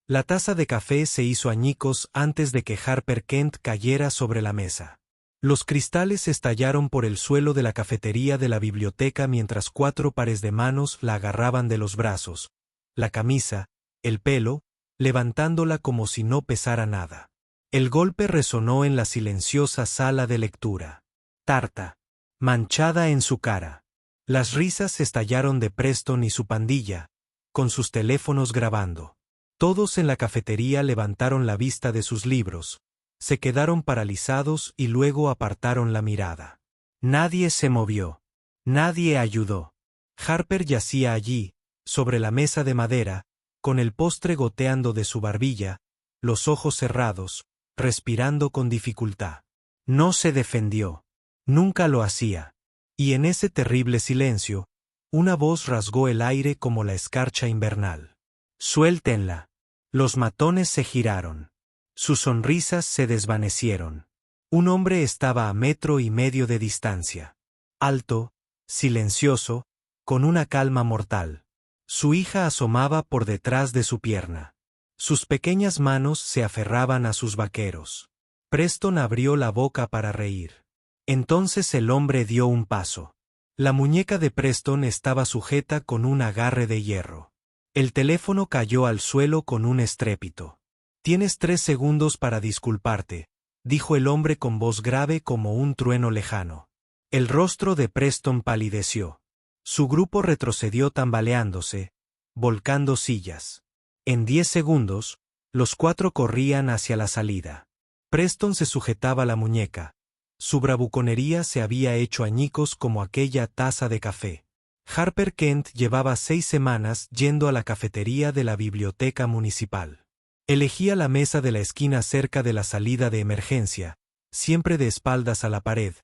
La taza de café se hizo añicos antes de que Harper Kent cayera sobre la mesa. Los cristales estallaron por el suelo de la cafetería de la biblioteca mientras 4 pares de manos la agarraban de los brazos, la camisa, el pelo, levantándola como si no pesara nada. El golpe resonó en la silenciosa sala de lectura. Tarta, manchada en su cara. Las risas estallaron de Preston y su pandilla, con sus teléfonos grabando. Todos en la cafetería levantaron la vista de sus libros, se quedaron paralizados y luego apartaron la mirada. Nadie se movió. Nadie ayudó. Harper yacía allí, sobre la mesa de madera, con el postre goteando de su barbilla, los ojos cerrados, respirando con dificultad. No se defendió. Nunca lo hacía. Y en ese terrible silencio, una voz rasgó el aire como la escarcha invernal. «Suéltenla». Los matones se giraron. Sus sonrisas se desvanecieron. Un hombre estaba a 1,5 metros de distancia. Alto, silencioso, con una calma mortal. Su hija asomaba por detrás de su pierna. Sus pequeñas manos se aferraban a sus vaqueros. Preston abrió la boca para reír. Entonces el hombre dio un paso. La muñeca de Preston estaba sujeta con un agarre de hierro. El teléfono cayó al suelo con un estrépito. «Tienes 3 segundos para disculparte», dijo el hombre con voz grave como un trueno lejano. El rostro de Preston palideció. Su grupo retrocedió tambaleándose, volcando sillas. En 10 segundos, los 4 corrían hacia la salida. Preston se sujetaba la muñeca. Su bravuconería se había hecho añicos como aquella taza de café. Harper Kent llevaba 6 semanas yendo a la cafetería de la biblioteca municipal. Elegía la mesa de la esquina cerca de la salida de emergencia, siempre de espaldas a la pared,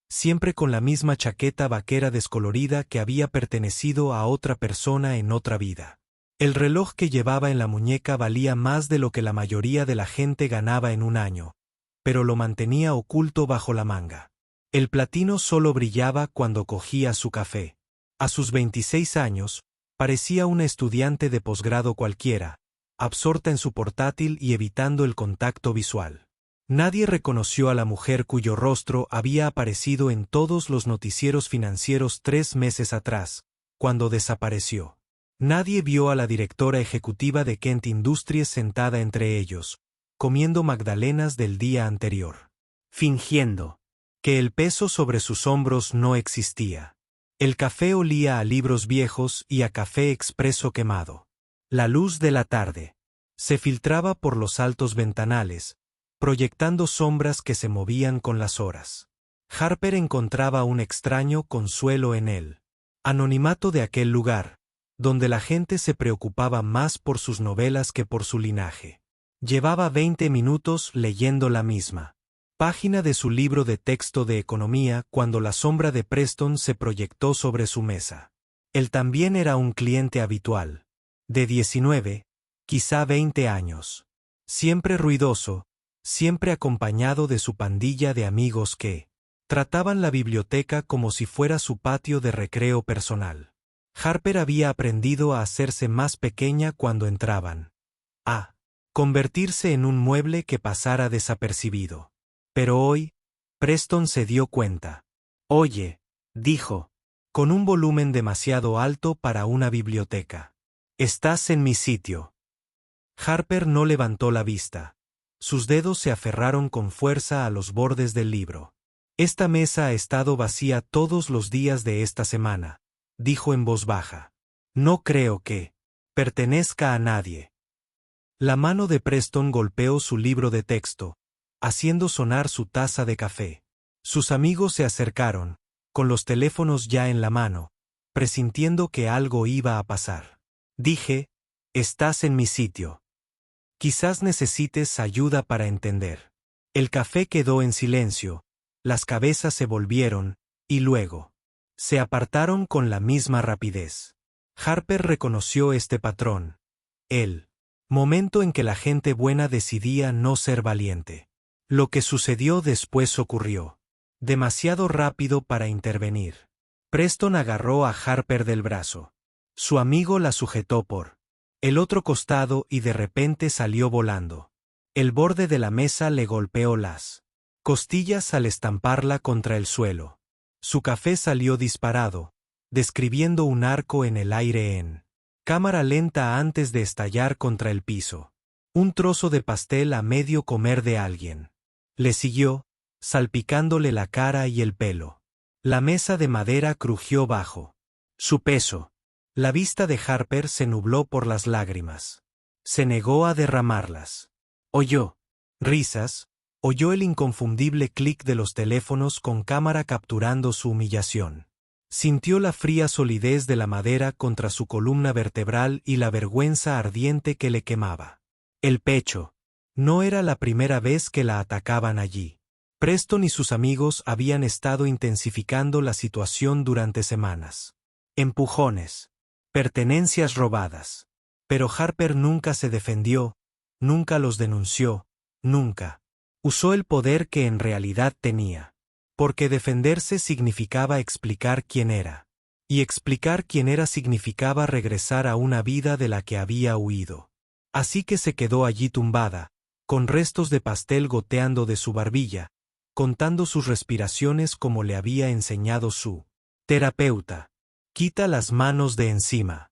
siempre con la misma chaqueta vaquera descolorida que había pertenecido a otra persona en otra vida. El reloj que llevaba en la muñeca valía más de lo que la mayoría de la gente ganaba en un año, pero lo mantenía oculto bajo la manga. El platino solo brillaba cuando cogía su café. A sus 26 años, parecía una estudiante de posgrado cualquiera, absorta en su portátil y evitando el contacto visual. Nadie reconoció a la mujer cuyo rostro había aparecido en todos los noticieros financieros 3 meses atrás, cuando desapareció. Nadie vio a la directora ejecutiva de Kent Industries sentada entre ellos, comiendo magdalenas del día anterior, fingiendo que el peso sobre sus hombros no existía. El café olía a libros viejos y a café expreso quemado. La luz de la tarde se filtraba por los altos ventanales, proyectando sombras que se movían con las horas. Harper encontraba un extraño consuelo en el anonimato de aquel lugar, donde la gente se preocupaba más por sus novelas que por su linaje. Llevaba 20 minutos leyendo la misma página de su libro de texto de economía cuando la sombra de Preston se proyectó sobre su mesa. Él también era un cliente habitual, de 19, quizá 20 años. Siempre ruidoso, siempre acompañado de su pandilla de amigos que trataban la biblioteca como si fuera su patio de recreo personal. Harper había aprendido a hacerse más pequeña cuando entraban. A convertirse en un mueble que pasara desapercibido. Pero hoy, Preston se dio cuenta. «Oye», dijo, con un volumen demasiado alto para una biblioteca. «Estás en mi sitio». Harper no levantó la vista. Sus dedos se aferraron con fuerza a los bordes del libro. «Esta mesa ha estado vacía todos los días de esta semana», dijo en voz baja. «No creo que pertenezca a nadie». La mano de Preston golpeó su libro de texto, haciendo sonar su taza de café. Sus amigos se acercaron, con los teléfonos ya en la mano, presintiendo que algo iba a pasar. «Dije, estás en mi sitio. Quizás necesites ayuda para entender». El café quedó en silencio, las cabezas se volvieron, y luego se apartaron con la misma rapidez. Harper reconoció este patrón. El momento en que la gente buena decidía no ser valiente. Lo que sucedió después ocurrió. Demasiado rápido para intervenir. Preston agarró a Harper del brazo. Su amigo la sujetó por el otro costado y de repente salió volando. El borde de la mesa le golpeó las costillas al estamparla contra el suelo. Su café salió disparado, describiendo un arco en el aire en cámara lenta antes de estallar contra el piso. Un trozo de pastel a medio comer de alguien. Le siguió, salpicándole la cara y el pelo. La mesa de madera crujió bajo su peso. La vista de Harper se nubló por las lágrimas. Se negó a derramarlas. Oyó risas, oyó el inconfundible clic de los teléfonos con cámara capturando su humillación. Sintió la fría solidez de la madera contra su columna vertebral y la vergüenza ardiente que le quemaba el pecho. No era la primera vez que la atacaban allí. Preston y sus amigos habían estado intensificando la situación durante semanas. Empujones. Pertenencias robadas. Pero Harper nunca se defendió, nunca los denunció, nunca. Usó el poder que en realidad tenía. Porque defenderse significaba explicar quién era. Y explicar quién era significaba regresar a una vida de la que había huido. Así que se quedó allí tumbada, con restos de pastel goteando de su barbilla, contando sus respiraciones como le había enseñado su terapeuta. Quita las manos de encima.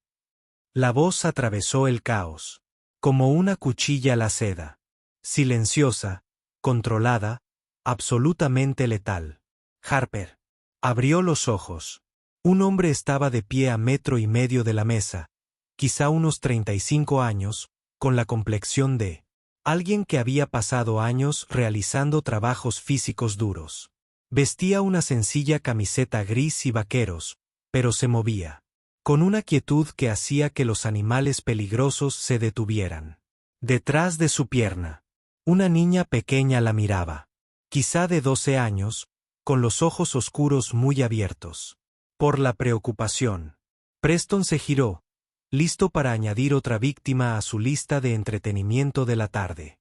La voz atravesó el caos. Como una cuchilla la seda. Silenciosa, controlada, absolutamente letal. Harper abrió los ojos. Un hombre estaba de pie a 1,5 metros de la mesa, quizá unos 35 años, con la complexión de alguien que había pasado años realizando trabajos físicos duros. Vestía una sencilla camiseta gris y vaqueros, pero se movía con una quietud que hacía que los animales peligrosos se detuvieran. Detrás de su pierna, una niña pequeña la miraba, quizá de 12 años, con los ojos oscuros muy abiertos. Por la preocupación, Preston se giró, listo para añadir otra víctima a su lista de entretenimiento de la tarde.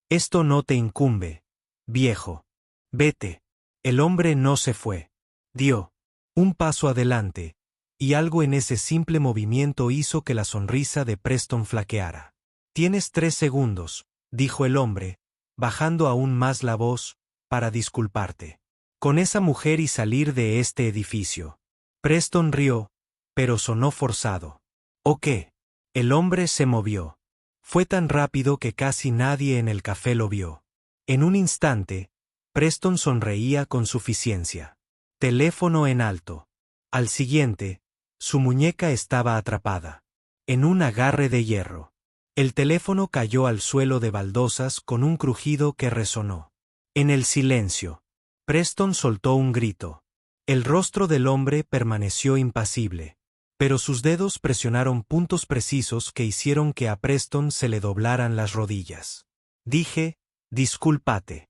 Esto no te incumbe, viejo. Vete. El hombre no se fue. Dio un paso adelante, y algo en ese simple movimiento hizo que la sonrisa de Preston flaqueara. Tienes 3 segundos, dijo el hombre, bajando aún más la voz, para disculparte con esa mujer y salir de este edificio. Preston rió, pero sonó forzado. ¿O qué? El hombre se movió. Fue tan rápido que casi nadie en el café lo vio. En un instante, Preston sonreía con suficiencia. Teléfono en alto. Al siguiente, su muñeca estaba atrapada en un agarre de hierro. El teléfono cayó al suelo de baldosas con un crujido que resonó. En el silencio, Preston soltó un grito. El rostro del hombre permaneció impasible, pero sus dedos presionaron puntos precisos que hicieron que a Preston se le doblaran las rodillas. Dije, discúlpate.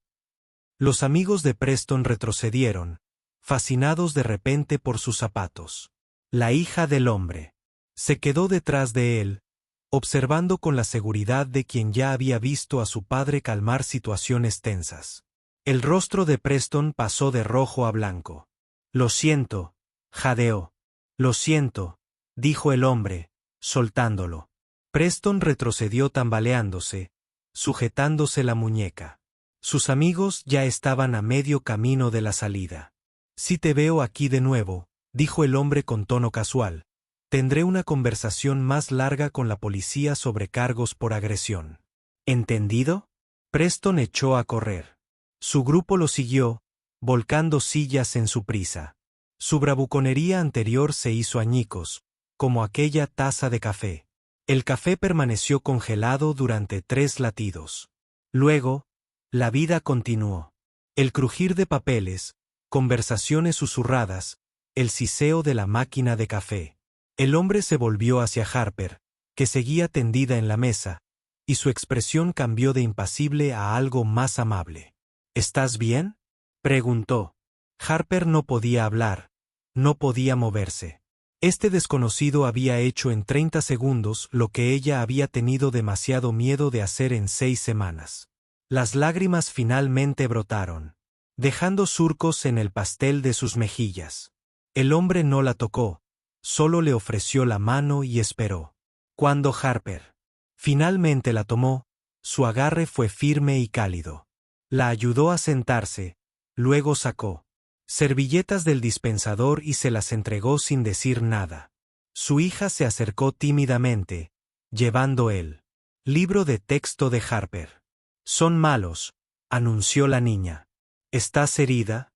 Los amigos de Preston retrocedieron, fascinados de repente por sus zapatos. La hija del hombre se quedó detrás de él, observando con la seguridad de quien ya había visto a su padre calmar situaciones tensas. El rostro de Preston pasó de rojo a blanco. Lo siento, jadeó. Lo siento, dijo el hombre, soltándolo. Preston retrocedió tambaleándose, sujetándose la muñeca. Sus amigos ya estaban a medio camino de la salida. Si te veo aquí de nuevo, dijo el hombre con tono casual, tendré una conversación más larga con la policía sobre cargos por agresión. ¿Entendido? Preston echó a correr. Su grupo lo siguió, volcando sillas en su prisa. Su bravuconería anterior se hizo añicos, como aquella taza de café. El café permaneció congelado durante 3 latidos. Luego, la vida continuó. El crujir de papeles, conversaciones susurradas, el siseo de la máquina de café. El hombre se volvió hacia Harper, que seguía tendida en la mesa, y su expresión cambió de impasible a algo más amable. ¿Estás bien?, preguntó. Harper no podía hablar, no podía moverse. Este desconocido había hecho en 30 segundos lo que ella había tenido demasiado miedo de hacer en 6 semanas. Las lágrimas finalmente brotaron, dejando surcos en el pastel de sus mejillas. El hombre no la tocó, solo le ofreció la mano y esperó. Cuando Harper finalmente la tomó, su agarre fue firme y cálido. La ayudó a sentarse, luego sacó servilletas del dispensador y se las entregó sin decir nada. Su hija se acercó tímidamente, llevando el libro de texto de Harper. «Son malos», anunció la niña. «¿Estás herida?»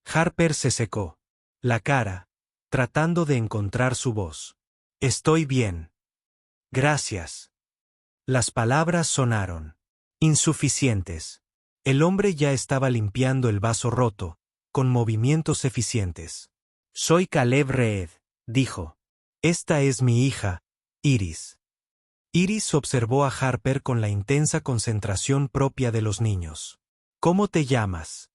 Harper se secó la cara, tratando de encontrar su voz. «Estoy bien. Gracias». Las palabras sonaron insuficientes. El hombre ya estaba limpiando el vaso roto, con movimientos eficientes. «Soy Caleb Reed», dijo. «Esta es mi hija, Iris». Iris observó a Harper con la intensa concentración propia de los niños. «¿Cómo te llamas?»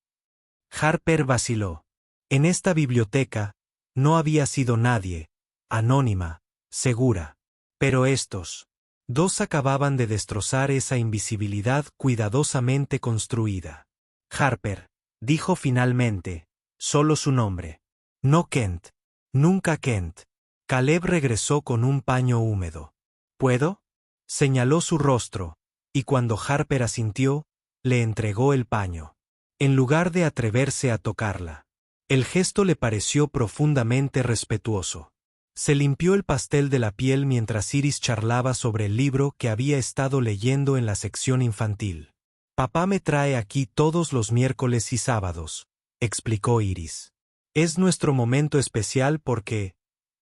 Harper vaciló. En esta biblioteca no había sido nadie, anónima, segura. Pero estos dos acababan de destrozar esa invisibilidad cuidadosamente construida. «Harper», dijo finalmente, solo su nombre. «No Kent. Nunca Kent». Caleb regresó con un paño húmedo. «¿Puedo?», señaló su rostro, y cuando Harper asintió, le entregó el paño. En lugar de atreverse a tocarla, el gesto le pareció profundamente respetuoso. Se limpió el pastel de la piel mientras Iris charlaba sobre el libro que había estado leyendo en la sección infantil. «Papá me trae aquí todos los miércoles y sábados», explicó Iris. «Es nuestro momento especial porque...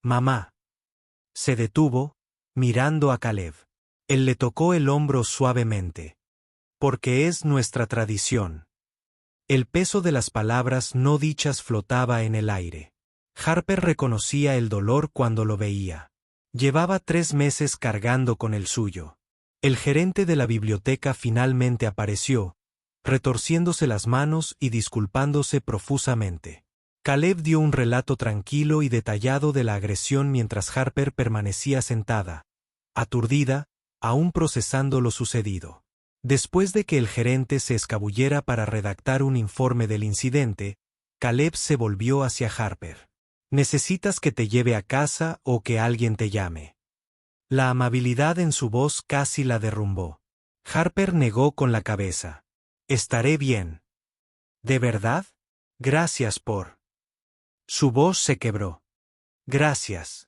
mamá». Se detuvo, mirando a Caleb. Él le tocó el hombro suavemente. «Porque es nuestra tradición». El peso de las palabras no dichas flotaba en el aire. Harper reconocía el dolor cuando lo veía. Llevaba 3 meses cargando con el suyo. El gerente de la biblioteca finalmente apareció, retorciéndose las manos y disculpándose profusamente. Caleb dio un relato tranquilo y detallado de la agresión mientras Harper permanecía sentada, aturdida, aún procesando lo sucedido. Después de que el gerente se escabullera para redactar un informe del incidente, Caleb se volvió hacia Harper. «¿Necesitas que te lleve a casa o que alguien te llame?» La amabilidad en su voz casi la derrumbó. Harper negó con la cabeza. «Estaré bien». «¿De verdad? Gracias por...». Su voz se quebró. «Gracias».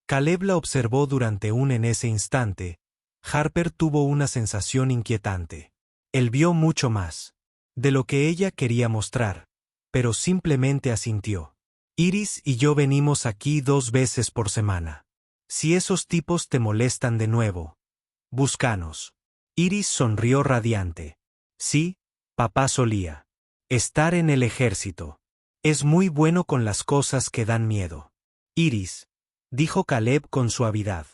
Caleb la observó durante en ese instante. Harper tuvo una sensación inquietante. Él vio mucho más de lo que ella quería mostrar, pero simplemente asintió. «Iris y yo venimos aquí 2 veces por semana. Si esos tipos te molestan de nuevo, búscanos». Iris sonrió radiante. «Sí, papá solía estar en el ejército. Es muy bueno con las cosas que dan miedo». «Iris», dijo Caleb con suavidad.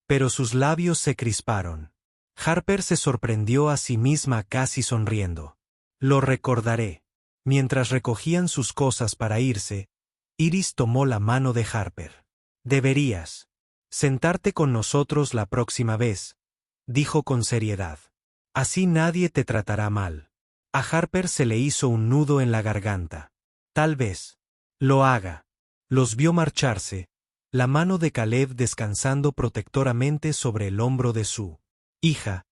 Pero sus labios se crisparon. Harper se sorprendió a sí misma casi sonriendo. «Lo recordaré». Mientras recogían sus cosas para irse, Iris tomó la mano de Harper. «Deberías sentarte con nosotros la próxima vez», dijo con seriedad. «Así nadie te tratará mal». A Harper se le hizo un nudo en la garganta. «Tal vez lo haga». Los vio marcharse, la mano de Caleb descansando protectoramente sobre el hombro de su hija,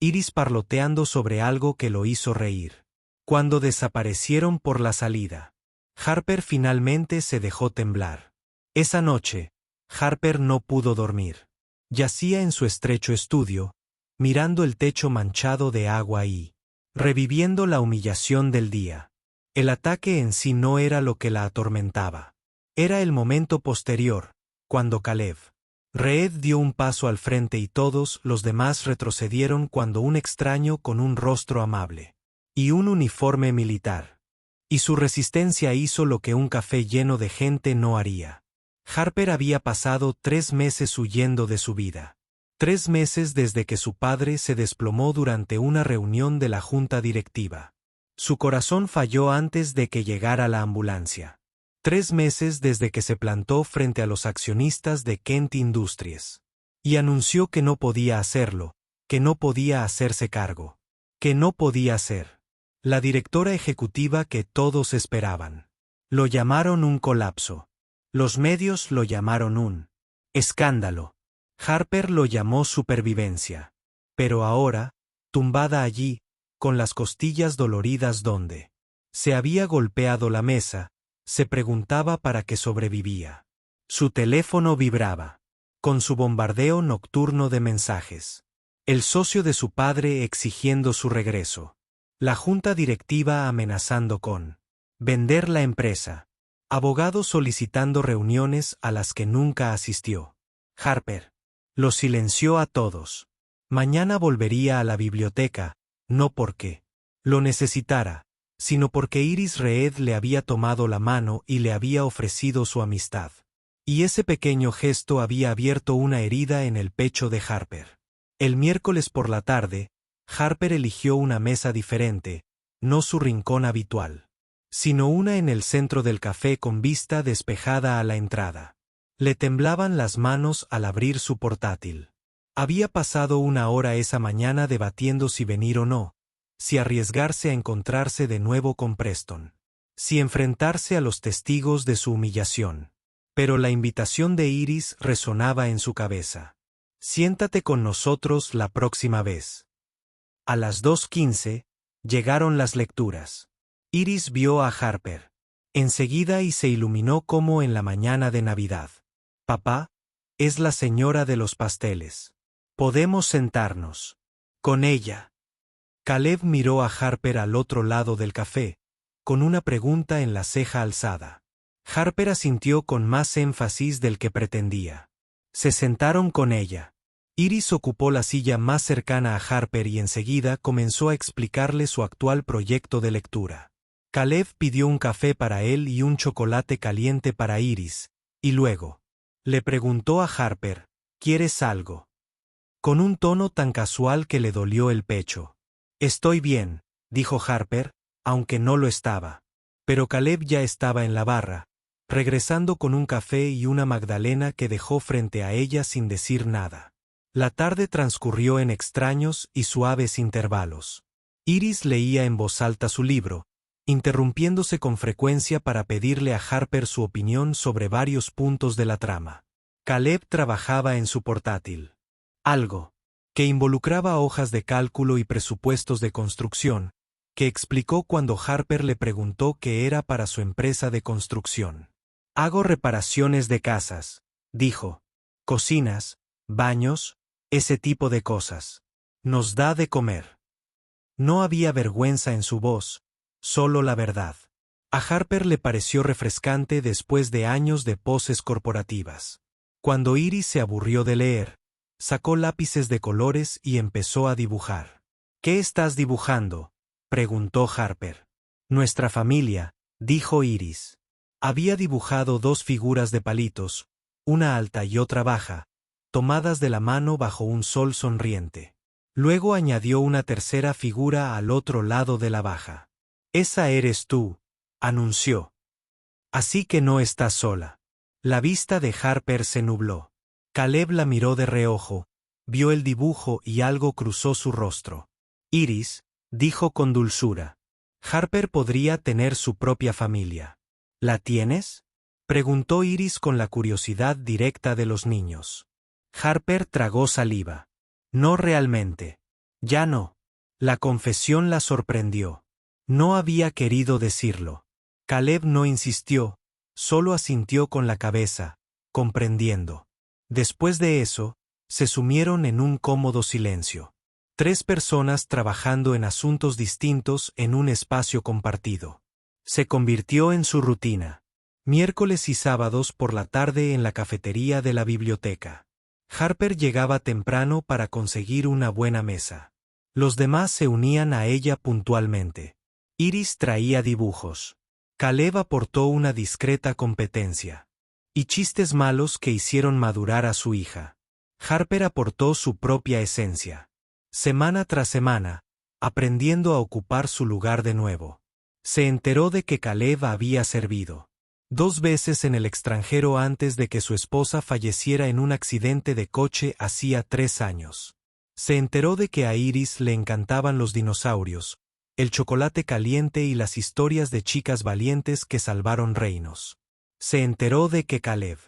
Iris parloteando sobre algo que lo hizo reír. Cuando desaparecieron por la salida, Harper finalmente se dejó temblar. Esa noche, Harper no pudo dormir. Yacía en su estrecho estudio, mirando el techo manchado de agua y reviviendo la humillación del día. El ataque en sí no era lo que la atormentaba. Era el momento posterior, cuando Caleb Reed dio un paso al frente y todos los demás retrocedieron cuando un extraño con un rostro amable y un uniforme militar y su resistencia hizo lo que un café lleno de gente no haría. Harper había pasado 3 meses huyendo de su vida. 3 meses desde que su padre se desplomó durante una reunión de la junta directiva. Su corazón falló antes de que llegara la ambulancia. 3 meses desde que se plantó frente a los accionistas de Kent Industries. Y anunció que no podía hacerlo, que no podía hacerse cargo, que no podía ser la directora ejecutiva que todos esperaban. Lo llamaron un colapso. Los medios lo llamaron un escándalo. Harper lo llamó supervivencia. Pero ahora, tumbada allí, con las costillas doloridas donde se había golpeado la mesa, se preguntaba para qué sobrevivía. Su teléfono vibraba. Con su bombardeo nocturno de mensajes. El socio de su padre exigiendo su regreso. La junta directiva amenazando con vender la empresa. Abogados solicitando reuniones a las que nunca asistió. Harper los silenció a todos. Mañana volvería a la biblioteca, no porque lo necesitara, sino porque Iris Reed le había tomado la mano y le había ofrecido su amistad. Y ese pequeño gesto había abierto una herida en el pecho de Harper. El miércoles por la tarde, Harper eligió una mesa diferente, no su rincón habitual, sino una en el centro del café con vista despejada a la entrada. Le temblaban las manos al abrir su portátil. Había pasado una hora esa mañana debatiendo si venir o no, si arriesgarse a encontrarse de nuevo con Preston, si enfrentarse a los testigos de su humillación. Pero la invitación de Iris resonaba en su cabeza. Siéntate con nosotros la próxima vez. A las 2:15, llegaron las lecturas. Iris vio a Harper enseguida y se iluminó como en la mañana de Navidad. Papá, es la señora de los pasteles. Podemos sentarnos con ella. Caleb miró a Harper al otro lado del café, con una pregunta en la ceja alzada. Harper asintió con más énfasis del que pretendía. Se sentaron con ella. Iris ocupó la silla más cercana a Harper y enseguida comenzó a explicarle su actual proyecto de lectura. Caleb pidió un café para él y un chocolate caliente para Iris, y luego le preguntó a Harper, ¿quieres algo? Con un tono tan casual que le dolió el pecho. Estoy bien, dijo Harper, aunque no lo estaba. Pero Caleb ya estaba en la barra, regresando con un café y una magdalena que dejó frente a ella sin decir nada. La tarde transcurrió en extraños y suaves intervalos. Iris leía en voz alta su libro, interrumpiéndose con frecuencia para pedirle a Harper su opinión sobre varios puntos de la trama. Caleb trabajaba en su portátil. Algo que involucraba hojas de cálculo y presupuestos de construcción, que explicó cuando Harper le preguntó qué era para su empresa de construcción. Hago reparaciones de casas, dijo. Cocinas, baños, ese tipo de cosas. Nos da de comer. No había vergüenza en su voz, solo la verdad. A Harper le pareció refrescante después de años de poses corporativas. Cuando Iris se aburrió de leer, sacó lápices de colores y empezó a dibujar. ¿Qué estás dibujando?, preguntó Harper. Nuestra familia, dijo Iris. Había dibujado dos figuras de palitos, una alta y otra baja, tomadas de la mano bajo un sol sonriente. Luego añadió una tercera figura al otro lado de la baja. Esa eres tú, anunció. Así que no estás sola. La vista de Harper se nubló. Caleb la miró de reojo, vio el dibujo y algo cruzó su rostro. Iris, dijo con dulzura. Harper podría tener su propia familia. ¿La tienes?, preguntó Iris con la curiosidad directa de los niños. Harper tragó saliva. No realmente. Ya no. La confesión la sorprendió. No había querido decirlo. Caleb no insistió, solo asintió con la cabeza, comprendiendo. Después de eso, se sumieron en un cómodo silencio. 3 personas trabajando en asuntos distintos en un espacio compartido. Se convirtió en su rutina. Miércoles y sábados por la tarde en la cafetería de la biblioteca. Harper llegaba temprano para conseguir una buena mesa. Los demás se unían a ella puntualmente. Iris traía dibujos. Caleb aportó una discreta competencia. Y chistes malos que hicieron madurar a su hija. Harper aportó su propia esencia. Semana tras semana, aprendiendo a ocupar su lugar de nuevo. Se enteró de que Caleb había servido 2 veces en el extranjero antes de que su esposa falleciera en un accidente de coche hacía 3 años. Se enteró de que a Iris le encantaban los dinosaurios, el chocolate caliente y las historias de chicas valientes que salvaron reinos. Se enteró de que Caleb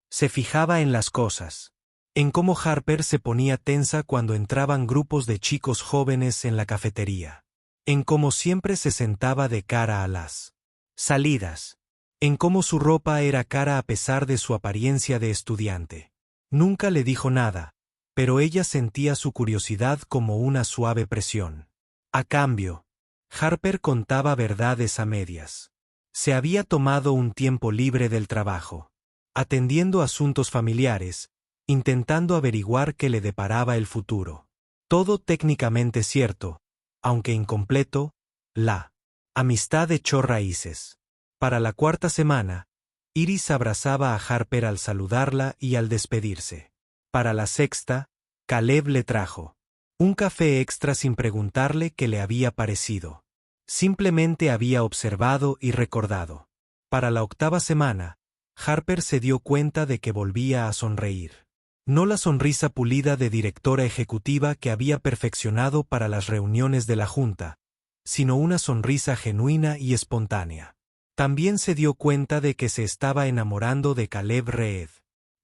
se fijaba en las cosas en cómo Harper se ponía tensa cuando entraban grupos de chicos jóvenes en la cafetería, en cómo siempre se sentaba de cara a las salidas, en cómo su ropa era cara a pesar de su apariencia de estudiante. Nunca le dijo nada, pero ella sentía su curiosidad como una suave presión. A cambio, Harper contaba verdades a medias. Se había tomado un tiempo libre del trabajo, atendiendo asuntos familiares, intentando averiguar qué le deparaba el futuro. Todo técnicamente cierto, aunque incompleto, la amistad echó raíces. Para la cuarta semana, Iris abrazaba a Harper al saludarla y al despedirse. Para la sexta, Caleb le trajo un café extra sin preguntarle qué le había parecido. Simplemente había observado y recordado. Para la octava semana, Harper se dio cuenta de que volvía a sonreír. No la sonrisa pulida de directora ejecutiva que había perfeccionado para las reuniones de la junta, sino una sonrisa genuina y espontánea. También se dio cuenta de que se estaba enamorando de Caleb Reed.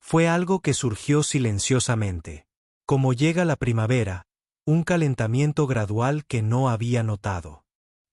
Fue algo que surgió silenciosamente. Como llega la primavera, un calentamiento gradual que no había notado.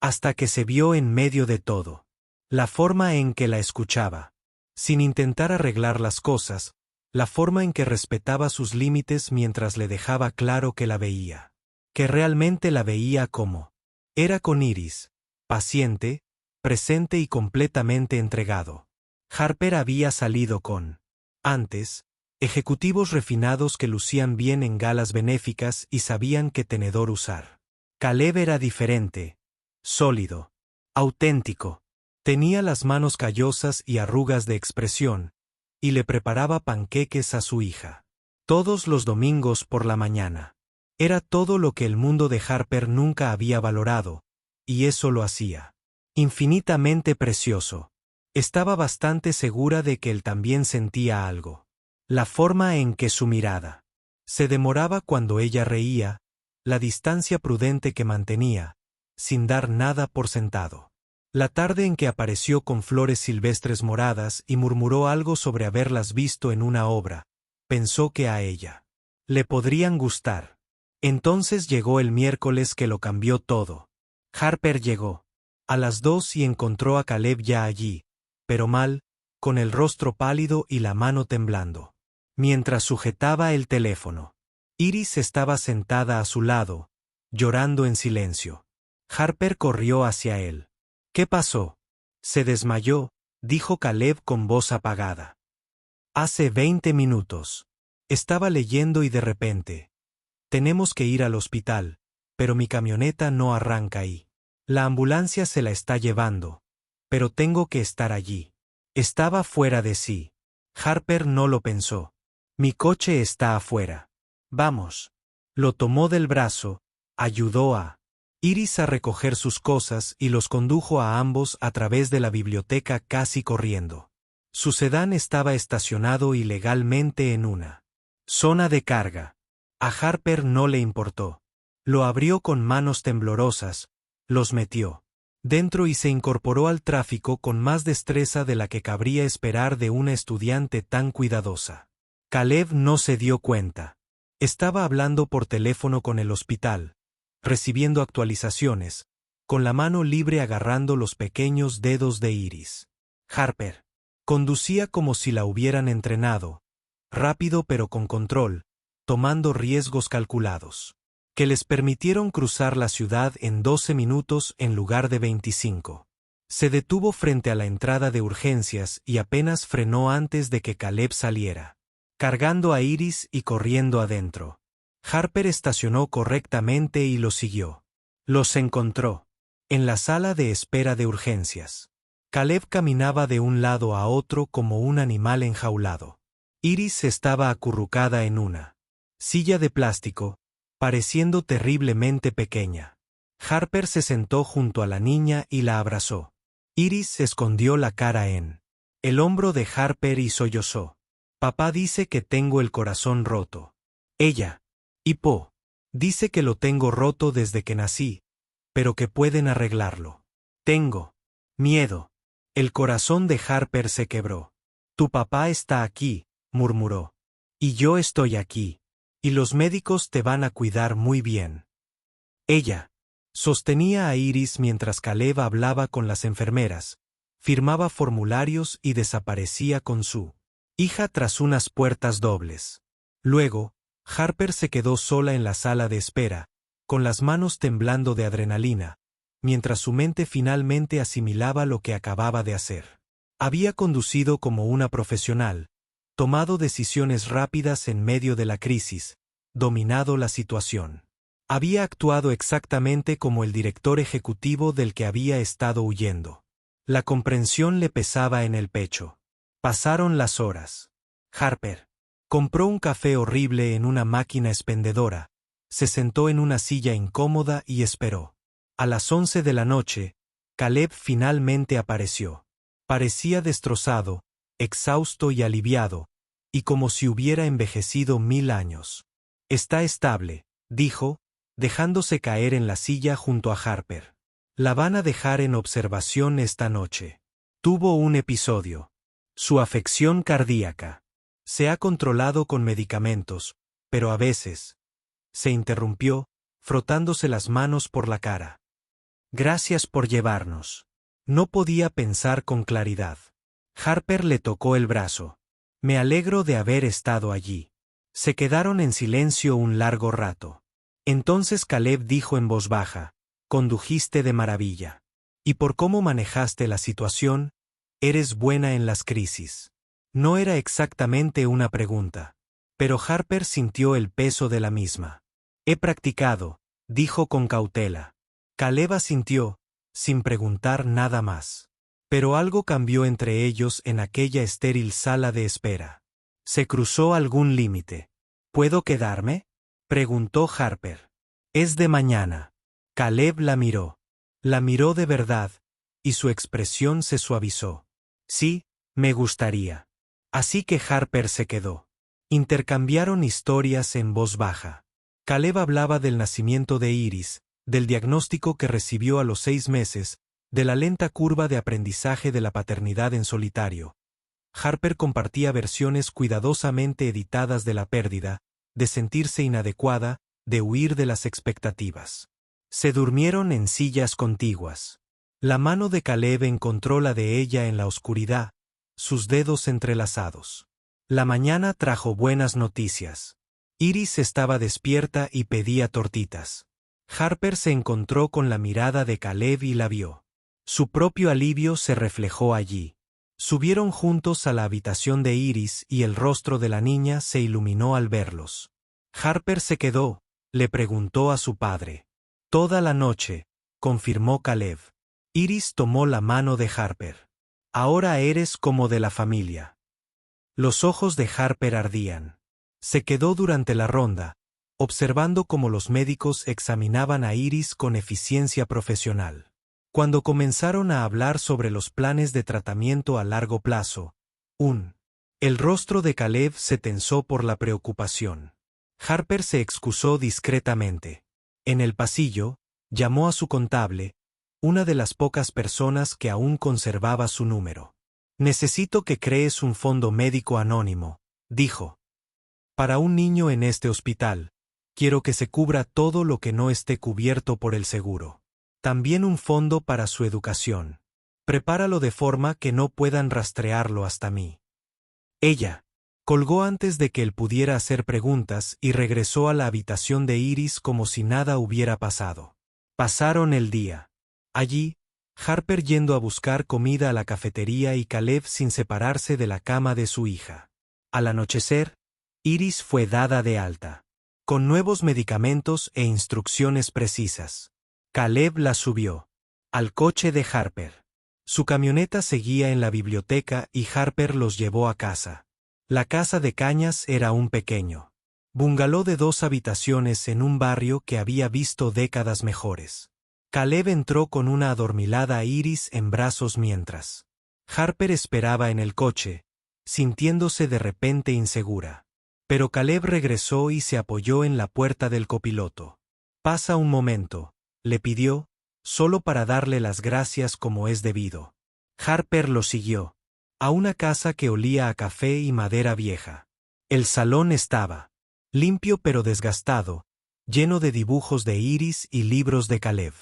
Hasta que se vio en medio de todo. La forma en que la escuchaba. Sin intentar arreglar las cosas, la forma en que respetaba sus límites mientras le dejaba claro que la veía. Que realmente la veía como era con Iris, paciente, presente y completamente entregado. Harper había salido con, antes, ejecutivos refinados que lucían bien en galas benéficas y sabían qué tenedor usar. Caleb era diferente, sólido, auténtico. Tenía las manos callosas y arrugas de expresión, y le preparaba panqueques a su hija. Todos los domingos por la mañana. Era todo lo que el mundo de Harper nunca había valorado, y eso lo hacía infinitamente precioso. Estaba bastante segura de que él también sentía algo. La forma en que su mirada se demoraba cuando ella reía, la distancia prudente que mantenía, sin dar nada por sentado. La tarde en que apareció con flores silvestres moradas y murmuró algo sobre haberlas visto en una obra, pensó que a ella le podrían gustar. Entonces llegó el miércoles que lo cambió todo. Harper llegó a las 2 y encontró a Caleb ya allí, pero mal, con el rostro pálido y la mano temblando. Mientras sujetaba el teléfono, Iris estaba sentada a su lado, llorando en silencio. Harper corrió hacia él. ¿Qué pasó? Se desmayó, dijo Caleb con voz apagada. Hace 20 minutos. Estaba leyendo y de repente. Tenemos que ir al hospital, pero mi camioneta no arranca ahí. La ambulancia se la está llevando, pero tengo que estar allí. Estaba fuera de sí. Harper no lo pensó. Mi coche está afuera. Vamos. Lo tomó del brazo, ayudó a Iris a recoger sus cosas y los condujo a ambos a través de la biblioteca casi corriendo. Su sedán estaba estacionado ilegalmente en una zona de carga. A Harper no le importó. Lo abrió con manos temblorosas, los metió dentro y se incorporó al tráfico con más destreza de la que cabría esperar de una estudiante tan cuidadosa. Caleb no se dio cuenta. Estaba hablando por teléfono con el hospital, recibiendo actualizaciones, con la mano libre agarrando los pequeños dedos de Iris. Harper conducía como si la hubieran entrenado, rápido pero con control, tomando riesgos calculados, que les permitieron cruzar la ciudad en 12 minutos en lugar de 25. Se detuvo frente a la entrada de urgencias y apenas frenó antes de que Caleb saliera, cargando a Iris y corriendo adentro. Harper estacionó correctamente y lo siguió. Los encontró en la sala de espera de urgencias. Caleb caminaba de un lado a otro como un animal enjaulado. Iris estaba acurrucada en una silla de plástico, pareciendo terriblemente pequeña. Harper se sentó junto a la niña y la abrazó. Iris escondió la cara en el hombro de Harper y sollozó. Papá dice que tengo el corazón roto. Ella, hipó, dice que lo tengo roto desde que nací, pero que pueden arreglarlo. Tengo miedo. El corazón de Harper se quebró. Tu papá está aquí, murmuró. Y yo estoy aquí. Y los médicos te van a cuidar muy bien. Ella sostenía a Iris mientras Caleb hablaba con las enfermeras, firmaba formularios y desaparecía con su hija tras unas puertas dobles. Luego, Harper se quedó sola en la sala de espera, con las manos temblando de adrenalina, mientras su mente finalmente asimilaba lo que acababa de hacer. Había conducido como una profesional, tomado decisiones rápidas en medio de la crisis, dominado la situación. Había actuado exactamente como el director ejecutivo del que había estado huyendo. La comprensión le pesaba en el pecho. Pasaron las horas. Harper compró un café horrible en una máquina expendedora, se sentó en una silla incómoda y esperó. A las 11 de la noche, Caleb finalmente apareció. Parecía destrozado, exhausto y aliviado, y como si hubiera envejecido 1000 años. Está estable, dijo, dejándose caer en la silla junto a Harper. La van a dejar en observación esta noche. Tuvo un episodio. Su afección cardíaca. Se ha controlado con medicamentos, pero a veces. Se interrumpió, frotándose las manos por la cara. Gracias por llevarnos. No podía pensar con claridad. Harper le tocó el brazo. Me alegro de haber estado allí. Se quedaron en silencio un largo rato. Entonces Caleb dijo en voz baja, condujiste de maravilla. Y por cómo manejaste la situación, eres buena en las crisis. No era exactamente una pregunta. Pero Harper sintió el peso de la misma. He practicado, dijo con cautela. Caleb asintió, sin preguntar nada más. Pero algo cambió entre ellos en aquella estéril sala de espera. ¿Se cruzó algún límite? ¿Puedo quedarme?, preguntó Harper. Es de mañana. Caleb la miró. La miró de verdad, y su expresión se suavizó. Sí, me gustaría. Así que Harper se quedó. Intercambiaron historias en voz baja. Caleb hablaba del nacimiento de Iris, del diagnóstico que recibió a los 6 meses, de la lenta curva de aprendizaje de la paternidad en solitario. Harper compartía versiones cuidadosamente editadas de la pérdida, de sentirse inadecuada, de huir de las expectativas. Se durmieron en sillas contiguas. La mano de Caleb encontró la de ella en la oscuridad, sus dedos entrelazados. La mañana trajo buenas noticias. Iris estaba despierta y pedía tortitas. Harper se encontró con la mirada de Caleb y la vio. Su propio alivio se reflejó allí. Subieron juntos a la habitación de Iris y el rostro de la niña se iluminó al verlos. Harper se quedó, le preguntó a su padre. Toda la noche, confirmó Caleb. Iris tomó la mano de Harper. Ahora eres como de la familia. Los ojos de Harper ardían. Se quedó durante la ronda, observando cómo los médicos examinaban a Iris con eficiencia profesional. Cuando comenzaron a hablar sobre los planes de tratamiento a largo plazo, el rostro de Caleb se tensó por la preocupación. Harper se excusó discretamente. En el pasillo, llamó a su contable, una de las pocas personas que aún conservaba su número. Necesito que crees un fondo médico anónimo, dijo. Para un niño en este hospital, quiero que se cubra todo lo que no esté cubierto por el seguro. También un fondo para su educación. Prepáralo de forma que no puedan rastrearlo hasta mí. Ella colgó antes de que él pudiera hacer preguntas y regresó a la habitación de Iris como si nada hubiera pasado. Pasaron el día. Allí, Harper yendo a buscar comida a la cafetería y Caleb sin separarse de la cama de su hija. Al anochecer, Iris fue dada de alta, con nuevos medicamentos e instrucciones precisas. Caleb la subió al coche de Harper. Su camioneta seguía en la biblioteca y Harper los llevó a casa. La casa de Cañas era un pequeño bungalow de 2 habitaciones en un barrio que había visto décadas mejores. Caleb entró con una adormilada Iris en brazos mientras Harper esperaba en el coche, sintiéndose de repente insegura. Pero Caleb regresó y se apoyó en la puerta del copiloto. Pasa un momento, le pidió, solo para darle las gracias como es debido. Harper lo siguió a una casa que olía a café y madera vieja. El salón estaba limpio pero desgastado, lleno de dibujos de Iris y libros de Caleb.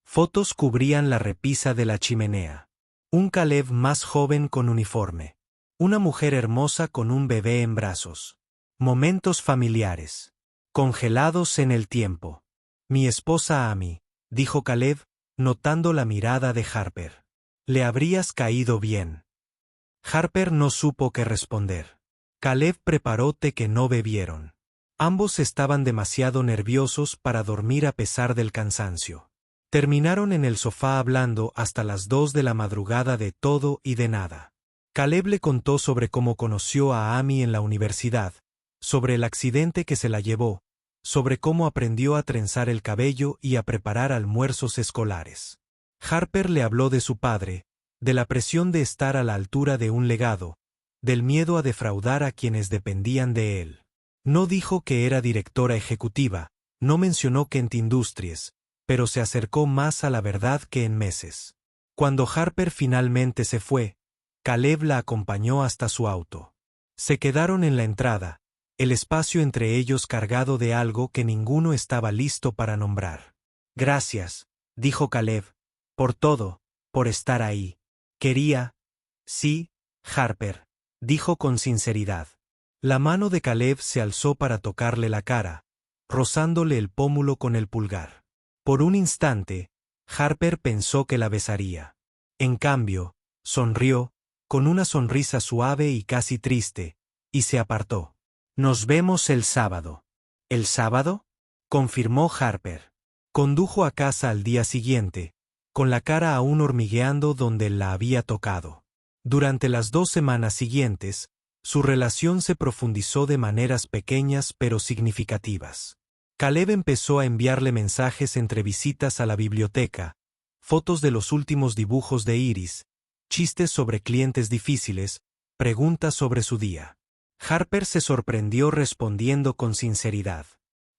Fotos cubrían la repisa de la chimenea. Un Caleb más joven con uniforme. Una mujer hermosa con un bebé en brazos. Momentos familiares. Congelados en el tiempo. Mi esposa Amy, dijo Caleb, notando la mirada de Harper. Le habrías caído bien. Harper no supo qué responder. Caleb preparó té que no bebieron. Ambos estaban demasiado nerviosos para dormir a pesar del cansancio. Terminaron en el sofá hablando hasta las 2 de la madrugada de todo y de nada. Caleb le contó sobre cómo conoció a Amy en la universidad, sobre el accidente que se la llevó, sobre cómo aprendió a trenzar el cabello y a preparar almuerzos escolares. Harper le habló de su padre, de la presión de estar a la altura de un legado, del miedo a defraudar a quienes dependían de él. No dijo que era directora ejecutiva, no mencionó Kent Industries, pero se acercó más a la verdad que en meses. Cuando Harper finalmente se fue, Caleb la acompañó hasta su auto. Se quedaron en la entrada, el espacio entre ellos cargado de algo que ninguno estaba listo para nombrar. Gracias, dijo Caleb, por todo, por estar ahí. Quería... Sí, Harper, dijo con sinceridad. La mano de Caleb se alzó para tocarle la cara, rozándole el pómulo con el pulgar. Por un instante, Harper pensó que la besaría. En cambio, sonrió, con una sonrisa suave y casi triste, y se apartó. Nos vemos el sábado. ¿El sábado? Confirmó Harper. Condujo a casa al día siguiente, con la cara aún hormigueando donde la había tocado. Durante las 2 semanas siguientes, su relación se profundizó de maneras pequeñas pero significativas. Caleb empezó a enviarle mensajes entre visitas a la biblioteca, fotos de los últimos dibujos de Iris, chistes sobre clientes difíciles, preguntas sobre su día. Harper se sorprendió respondiendo con sinceridad.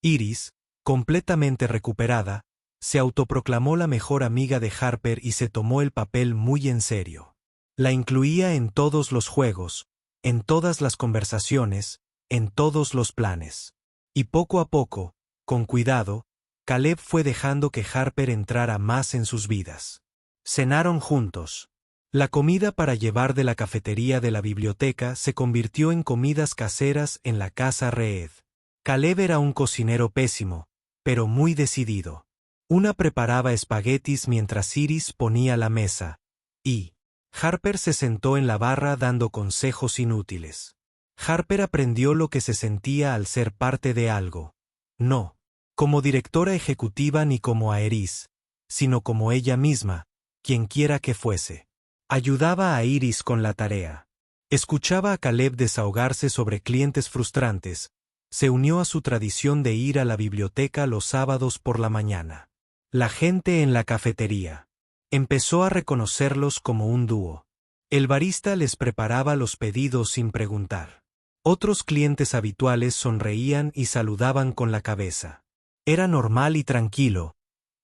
Iris, completamente recuperada, se autoproclamó la mejor amiga de Harper y se tomó el papel muy en serio. La incluía en todos los juegos, en todas las conversaciones, en todos los planes. Y poco a poco, con cuidado, Caleb fue dejando que Harper entrara más en sus vidas. Cenaron juntos. La comida para llevar de la cafetería de la biblioteca se convirtió en comidas caseras en la casa Reed. Caleb era un cocinero pésimo, pero muy decidido. Una preparaba espaguetis mientras Iris ponía la mesa, y Harper se sentó en la barra dando consejos inútiles. Harper aprendió lo que se sentía al ser parte de algo. No como directora ejecutiva ni como a Iris, sino como ella misma, quien quiera que fuese. Ayudaba a Iris con la tarea. Escuchaba a Caleb desahogarse sobre clientes frustrantes. Se unió a su tradición de ir a la biblioteca los sábados por la mañana. La gente en la cafetería. Empezó a reconocerlos como un dúo. El barista les preparaba los pedidos sin preguntar. Otros clientes habituales sonreían y saludaban con la cabeza. Era normal y tranquilo.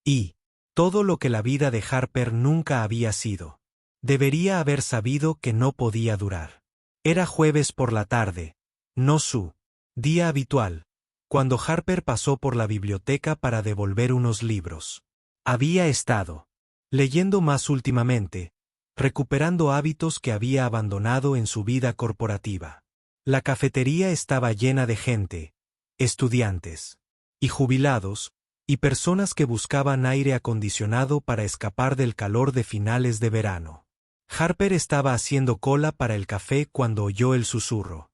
Y todo lo que la vida de Harper nunca había sido. Debería haber sabido que no podía durar. Era jueves por la tarde, no su día habitual, cuando Harper pasó por la biblioteca para devolver unos libros. Había estado leyendo más últimamente, recuperando hábitos que había abandonado en su vida corporativa. La cafetería estaba llena de gente, estudiantes, y jubilados, y personas que buscaban aire acondicionado para escapar del calor de finales de verano. Harper estaba haciendo cola para el café cuando oyó el susurro.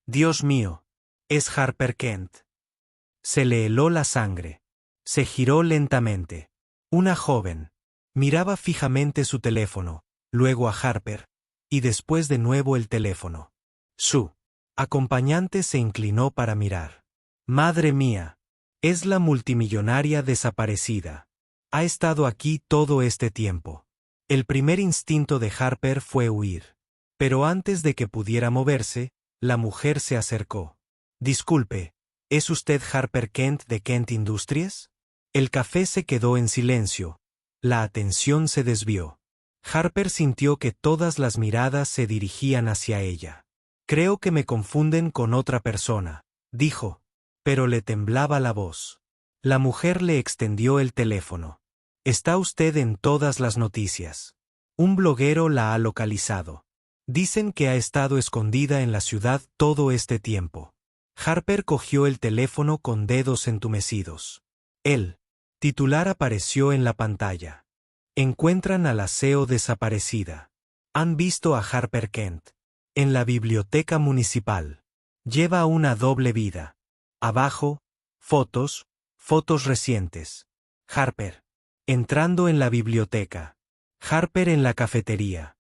Dios mío, es Harper Kent. Se le heló la sangre. Se giró lentamente. Una joven. Miraba fijamente su teléfono, luego a Harper, y después de nuevo el teléfono. Su acompañante se inclinó para mirar. Madre mía. Es la multimillonaria desaparecida. Ha estado aquí todo este tiempo. El primer instinto de Harper fue huir. Pero antes de que pudiera moverse, la mujer se acercó. Disculpe, ¿es usted Harper Kent de Kent Industries? El café se quedó en silencio. La atención se desvió. Harper sintió que todas las miradas se dirigían hacia ella. Creo que me confunden con otra persona, dijo, pero le temblaba la voz. La mujer le extendió el teléfono. Está usted en todas las noticias. Un bloguero la ha localizado. Dicen que ha estado escondida en la ciudad todo este tiempo. Harper cogió el teléfono con dedos entumecidos. El titular apareció en la pantalla. Encuentran a la CEO desaparecida. Han visto a Harper Kent en la biblioteca municipal. Lleva una doble vida. Abajo, fotos recientes. Harper entrando en la biblioteca. Harper en la cafetería.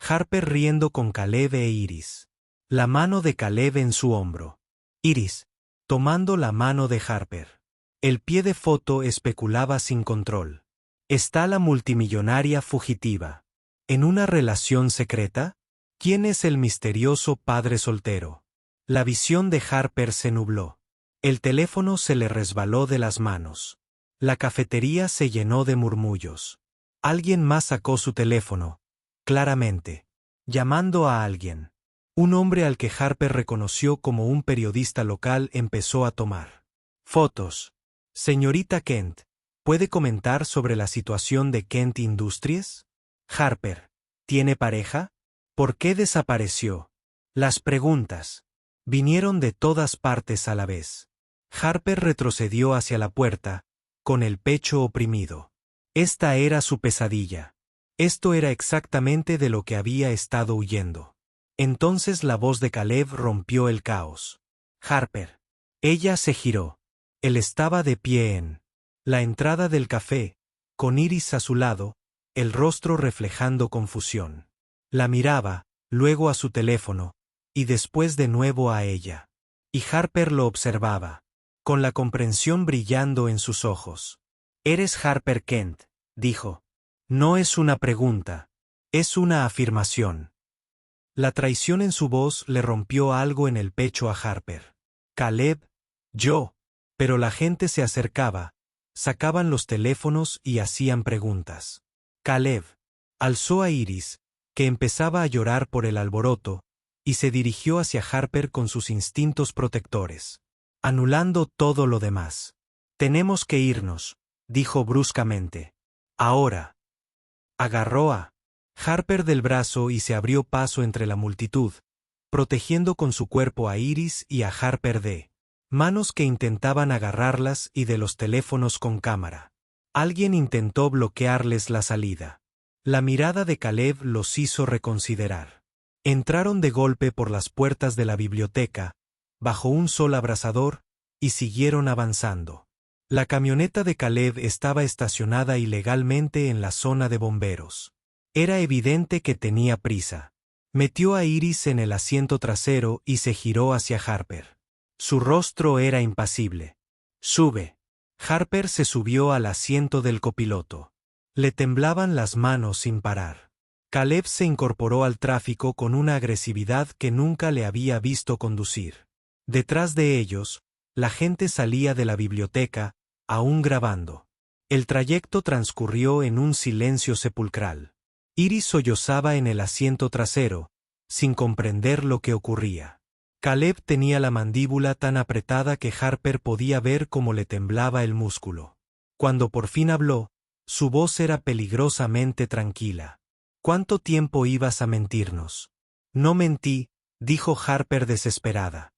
Harper riendo con Caleb e Iris. La mano de Caleb en su hombro. Iris tomando la mano de Harper. El pie de foto especulaba sin control. ¿Está la multimillonaria fugitiva en una relación secreta? ¿Quién es el misterioso padre soltero? La visión de Harper se nubló. El teléfono se le resbaló de las manos. La cafetería se llenó de murmullos. Alguien más sacó su teléfono, claramente, llamando a alguien. Un hombre al que Harper reconoció como un periodista local empezó a tomar fotos. Señorita Kent, ¿puede comentar sobre la situación de Kent Industries? Harper, ¿tiene pareja? ¿Por qué desapareció? Las preguntas vinieron de todas partes a la vez. Harper retrocedió hacia la puerta, con el pecho oprimido. Esta era su pesadilla. Esto era exactamente de lo que había estado huyendo. Entonces la voz de Caleb rompió el caos. Harper. Ella se giró. Él estaba de pie en la entrada del café, con Iris a su lado, el rostro reflejando confusión. La miraba, luego a su teléfono, y después de nuevo a ella. Y Harper lo observaba, con la comprensión brillando en sus ojos. «Eres Harper Kent», dijo. «No es una pregunta, es una afirmación». La traición en su voz le rompió algo en el pecho a Harper. «Caleb, yo». Pero la gente se acercaba, sacaban los teléfonos y hacían preguntas. Caleb alzó a Iris, que empezaba a llorar por el alboroto, y se dirigió hacia Harper con sus instintos protectores, anulando todo lo demás. «Tenemos que irnos», dijo bruscamente. «Ahora». Agarró a Harper del brazo y se abrió paso entre la multitud, protegiendo con su cuerpo a Iris y a Harper de manos que intentaban agarrarlas y de los teléfonos con cámara. Alguien intentó bloquearles la salida. La mirada de Caleb los hizo reconsiderar. Entraron de golpe por las puertas de la biblioteca, bajo un sol abrasador, y siguieron avanzando. La camioneta de Caleb estaba estacionada ilegalmente en la zona de bomberos. Era evidente que tenía prisa. Metió a Iris en el asiento trasero y se giró hacia Harper. Su rostro era impasible. «Sube». Harper se subió al asiento del copiloto. Le temblaban las manos sin parar. Caleb se incorporó al tráfico con una agresividad que nunca le había visto conducir. Detrás de ellos, la gente salía de la biblioteca, aún grabando. El trayecto transcurrió en un silencio sepulcral. Iris sollozaba en el asiento trasero, sin comprender lo que ocurría. Caleb tenía la mandíbula tan apretada que Harper podía ver cómo le temblaba el músculo. Cuando por fin habló, su voz era peligrosamente tranquila. «¿Cuánto tiempo ibas a mentirnos?» «No mentí», dijo Harper desesperada.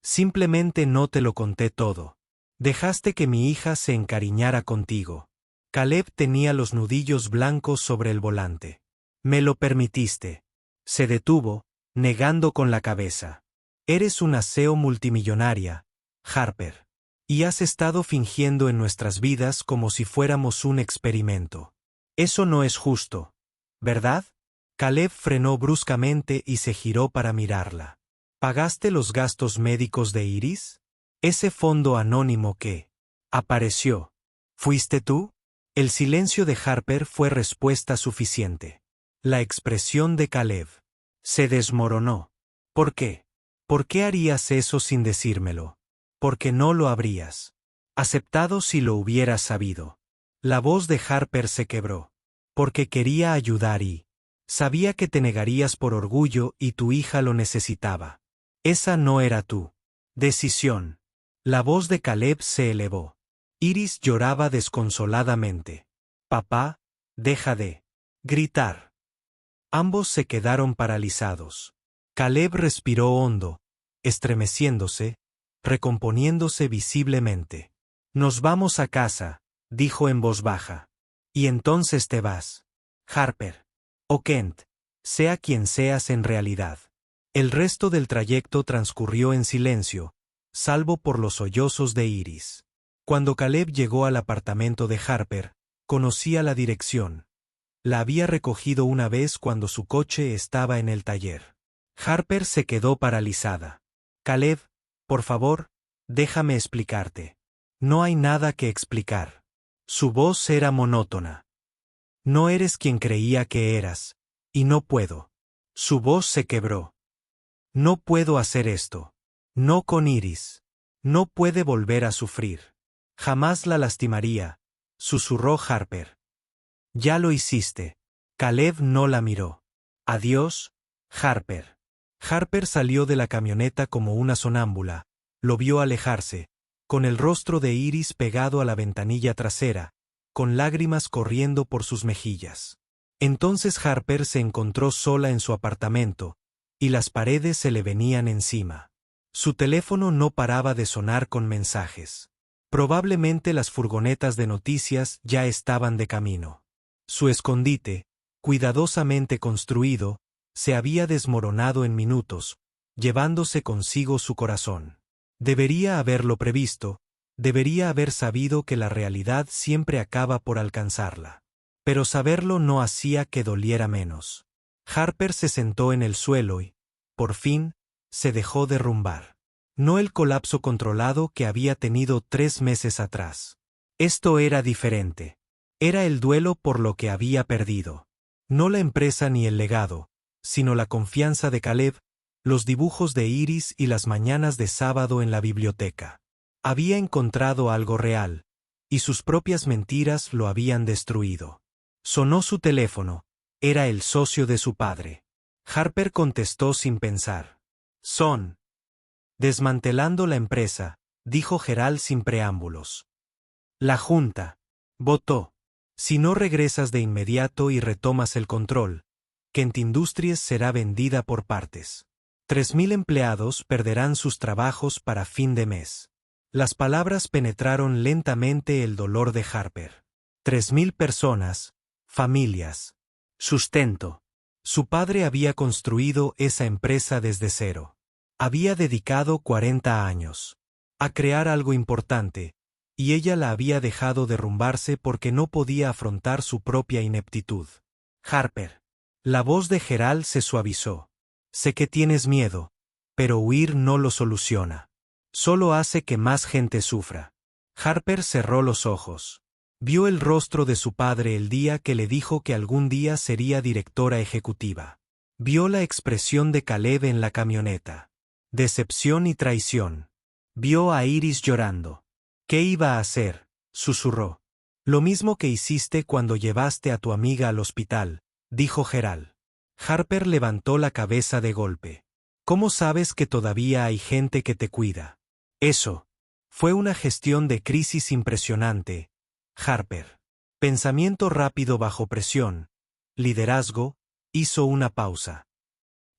«Simplemente no te lo conté todo. Dejaste que mi hija se encariñara contigo». Caleb tenía los nudillos blancos sobre el volante. «Me lo permitiste». Se detuvo, negando con la cabeza. «Eres una CEO multimillonaria, Harper. Y has estado fingiendo en nuestras vidas como si fuéramos un experimento. Eso no es justo, ¿verdad?» Caleb frenó bruscamente y se giró para mirarla. «¿Pagaste los gastos médicos de Iris? Ese fondo anónimo que apareció. ¿Fuiste tú?» El silencio de Harper fue respuesta suficiente. La expresión de Caleb se desmoronó. «¿Por qué? ¿Por qué harías eso sin decírmelo? Porque no lo habrías aceptado si lo hubieras sabido». La voz de Harper se quebró. «Porque quería ayudar y Sabía que te negarías por orgullo y tu hija lo necesitaba. Esa no era tu decisión. La voz de Caleb se elevó. Iris lloraba desconsoladamente. Papá, deja de gritar. Ambos se quedaron paralizados. Caleb respiró hondo, estremeciéndose, recomponiéndose visiblemente. Nos vamos a casa, dijo en voz baja. Y entonces te vas. Harper. O Kent. Sea quien seas en realidad. El resto del trayecto transcurrió en silencio, salvo por los sollozos de Iris. Cuando Caleb llegó al apartamento de Harper, conocía la dirección. La había recogido una vez cuando su coche estaba en el taller. Harper se quedó paralizada. Caleb, por favor, déjame explicarte. No hay nada que explicar. Su voz era monótona. No eres quien creía que eras, y no puedo. Su voz se quebró. No puedo hacer esto. No con Iris. No puede volver a sufrir. Jamás la lastimaría, susurró Harper. Ya lo hiciste. Caleb no la miró. Adiós, Harper. Harper salió de la camioneta como una sonámbula, lo vio alejarse, con el rostro de Iris pegado a la ventanilla trasera, con lágrimas corriendo por sus mejillas. Entonces Harper se encontró sola en su apartamento, y las paredes se le venían encima. Su teléfono no paraba de sonar con mensajes. Probablemente las furgonetas de noticias ya estaban de camino. Su escondite, cuidadosamente construido, se había desmoronado en minutos, llevándose consigo su corazón. Debería haberlo previsto, debería haber sabido que la realidad siempre acaba por alcanzarla. Pero saberlo no hacía que doliera menos. Harper se sentó en el suelo y, por fin, se dejó derrumbar. No el colapso controlado que había tenido 3 meses atrás. Esto era diferente. Era el duelo por lo que había perdido. No la empresa ni el legado, sino la confianza de Caleb, los dibujos de Iris y las mañanas de sábado en la biblioteca. Había encontrado algo real, y sus propias mentiras lo habían destruido. Sonó su teléfono, era el socio de su padre. Harper contestó sin pensar. Son. Desmantelando la empresa, dijo Gerald sin preámbulos. La Junta. Votó. Si no regresas de inmediato y retomas el control, Kent Industries será vendida por partes. 3.000 empleados perderán sus trabajos para fin de mes. Las palabras penetraron lentamente el dolor de Harper. 3.000 personas, familias, sustento. Su padre había construido esa empresa desde cero. Había dedicado 40 años a crear algo importante, y ella la había dejado derrumbarse porque no podía afrontar su propia ineptitud. Harper. La voz de Gerald se suavizó. Sé que tienes miedo, pero huir no lo soluciona. Solo hace que más gente sufra. Harper cerró los ojos. Vio el rostro de su padre el día que le dijo que algún día sería directora ejecutiva. Vio la expresión de Caleb en la camioneta. Decepción y traición. Vio a Iris llorando. ¿Qué iba a hacer?, susurró. Lo mismo que hiciste cuando llevaste a tu amiga al hospital, dijo Gerald. Harper levantó la cabeza de golpe. ¿Cómo sabes que todavía hay gente que te cuida? Eso. Fue una gestión de crisis impresionante, Harper. Pensamiento rápido bajo presión. Liderazgo. Hizo una pausa.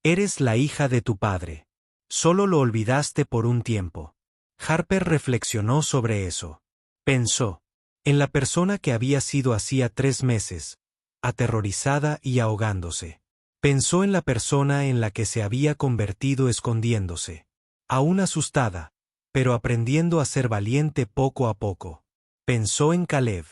Eres la hija de tu padre. Solo lo olvidaste por un tiempo. Harper reflexionó sobre eso. Pensó en la persona que había sido hacía 3 meses, aterrorizada y ahogándose. Pensó en la persona en la que se había convertido escondiéndose. Aún asustada, pero aprendiendo a ser valiente poco a poco. Pensó en Caleb,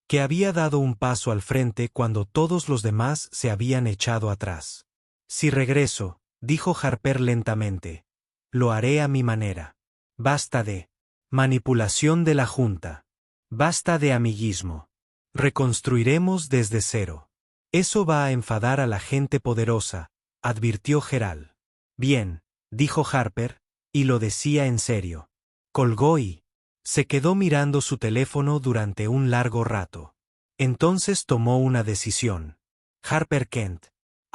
que había dado un paso al frente cuando todos los demás se habían echado atrás. Si regreso, dijo Harper lentamente, lo haré a mi manera. Basta de manipulación de la Junta. Basta de amiguismo. Reconstruiremos desde cero. Eso va a enfadar a la gente poderosa, advirtió Gerald. Bien, dijo Harper, y lo decía en serio. Colgó y se quedó mirando su teléfono durante un largo rato. Entonces tomó una decisión. Harper Kent.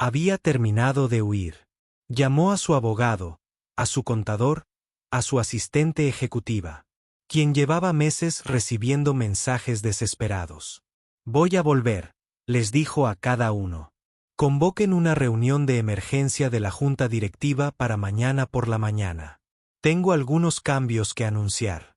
Había terminado de huir. Llamó a su abogado, a su contador, a su asistente ejecutiva, quien llevaba meses recibiendo mensajes desesperados. «Voy a volver», les dijo a cada uno. «Convoquen una reunión de emergencia de la junta directiva para mañana por la mañana. Tengo algunos cambios que anunciar».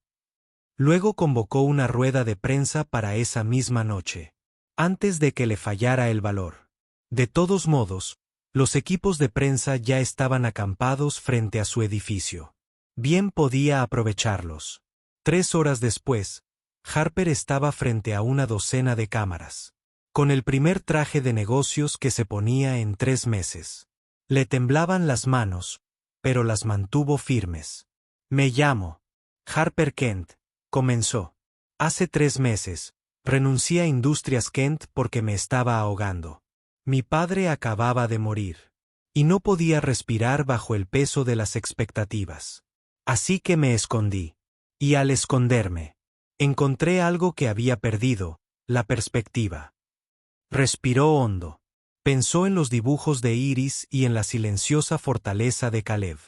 Luego convocó una rueda de prensa para esa misma noche, antes de que le fallara el valor. De todos modos, los equipos de prensa ya estaban acampados frente a su edificio. Bien podía aprovecharlos. 3 horas después, Harper estaba frente a una docena de cámaras, con el primer traje de negocios que se ponía en 3 meses. Le temblaban las manos, pero las mantuvo firmes. «Me llamo Harper Kent», comenzó. «Hace 3 meses, renuncié a Industrias Kent porque me estaba ahogando. Mi padre acababa de morir, y no podía respirar bajo el peso de las expectativas. Así que me escondí. Y al esconderme, encontré algo que había perdido, la perspectiva». Respiró hondo. Pensó en los dibujos de Iris y en la silenciosa fortaleza de Caleb.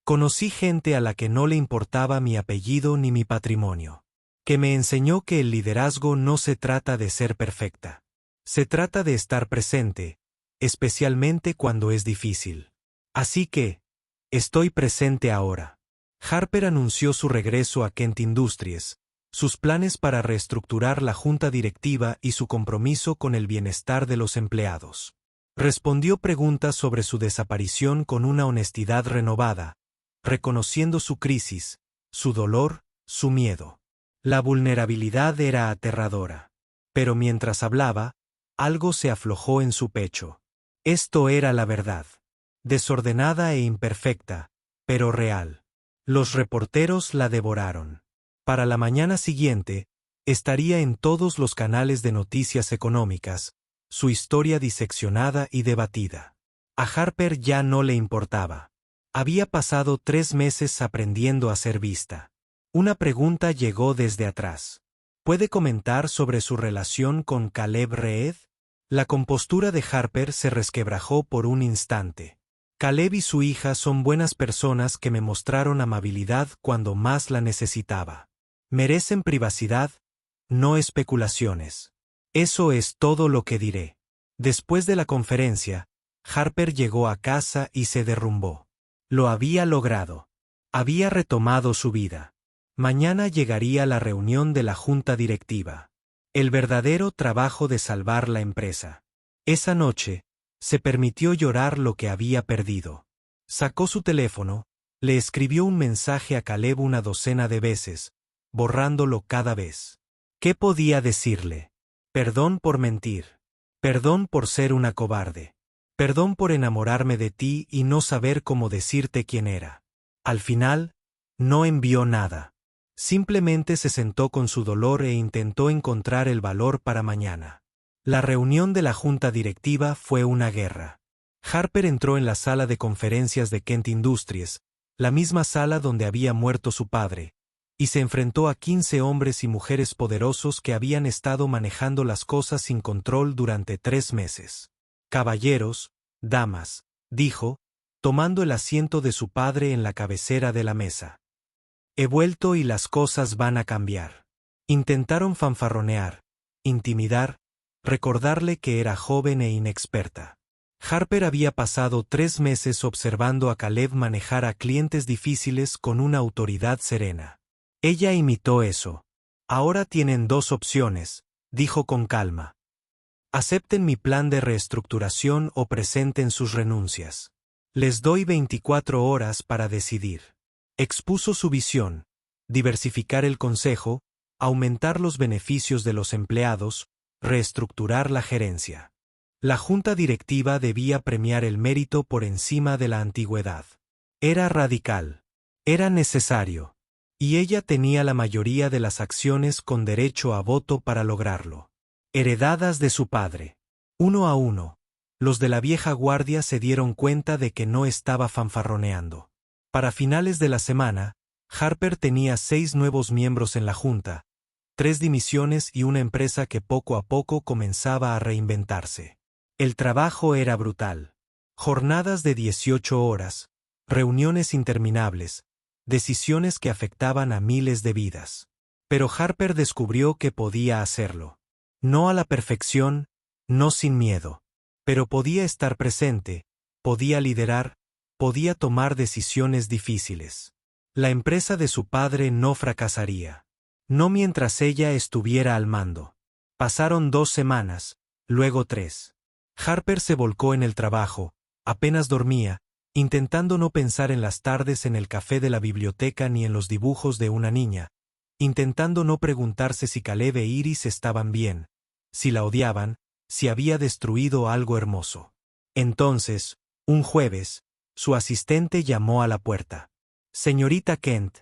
«Conocí gente a la que no le importaba mi apellido ni mi patrimonio, que me enseñó que el liderazgo no se trata de ser perfecta. Se trata de estar presente, especialmente cuando es difícil. Así que, estoy presente ahora». Harper anunció su regreso a Kent Industries, sus planes para reestructurar la junta directiva y su compromiso con el bienestar de los empleados. Respondió preguntas sobre su desaparición con una honestidad renovada, reconociendo su crisis, su dolor, su miedo. La vulnerabilidad era aterradora. Pero mientras hablaba, algo se aflojó en su pecho. Esto era la verdad. Desordenada e imperfecta, pero real. Los reporteros la devoraron. Para la mañana siguiente, estaría en todos los canales de noticias económicas, su historia diseccionada y debatida. A Harper ya no le importaba. Había pasado 3 meses aprendiendo a ser vista. Una pregunta llegó desde atrás. ¿Puede comentar sobre su relación con Caleb Reed? La compostura de Harper se resquebrajó por un instante. «Caleb y su hija son buenas personas que me mostraron amabilidad cuando más la necesitaba. Merecen privacidad, no especulaciones. Eso es todo lo que diré». Después de la conferencia, Harper llegó a casa y se derrumbó. Lo había logrado. Había retomado su vida. Mañana llegaría la reunión de la junta directiva. El verdadero trabajo de salvar la empresa. Esa noche, se permitió llorar lo que había perdido. Sacó su teléfono, le escribió un mensaje a Caleb una docena de veces, borrándolo cada vez. ¿Qué podía decirle? Perdón por mentir. Perdón por ser una cobarde. Perdón por enamorarme de ti y no saber cómo decirte quién era. Al final, no envió nada. Simplemente se sentó con su dolor e intentó encontrar el valor para mañana. La reunión de la junta directiva fue una guerra. Harper entró en la sala de conferencias de Kent Industries, la misma sala donde había muerto su padre, y se enfrentó a 15 hombres y mujeres poderosos que habían estado manejando las cosas sin control durante 3 meses. «Caballeros, damas», dijo, tomando el asiento de su padre en la cabecera de la mesa. «He vuelto y las cosas van a cambiar». Intentaron fanfarronear, intimidar, recordarle que era joven e inexperta. Harper había pasado 3 meses observando a Caleb manejar a clientes difíciles con una autoridad serena. Ella imitó eso. «Ahora tienen 2 opciones», dijo con calma. «Acepten mi plan de reestructuración o presenten sus renuncias. Les doy 24 horas para decidir». Expuso su visión: diversificar el consejo, aumentar los beneficios de los empleados, reestructurar la gerencia. La junta directiva debía premiar el mérito por encima de la antigüedad. Era radical. Era necesario. Y ella tenía la mayoría de las acciones con derecho a voto para lograrlo. Heredadas de su padre. 1 a 1, los de la vieja guardia se dieron cuenta de que no estaba fanfarroneando. Para finales de la semana, Harper tenía 6 nuevos miembros en la junta, 3 dimisiones y una empresa que poco a poco comenzaba a reinventarse. El trabajo era brutal. Jornadas de 18 horas, reuniones interminables, decisiones que afectaban a miles de vidas. Pero Harper descubrió que podía hacerlo. No a la perfección, no sin miedo. Pero podía estar presente, podía liderar, podía tomar decisiones difíciles. La empresa de su padre no fracasaría. No mientras ella estuviera al mando. Pasaron 2 semanas, luego 3. Harper se volcó en el trabajo, apenas dormía, intentando no pensar en las tardes en el café de la biblioteca ni en los dibujos de una niña, intentando no preguntarse si Caleb e Iris estaban bien, si la odiaban, si había destruido algo hermoso. Entonces, un jueves, su asistente llamó a la puerta. Señorita Kent,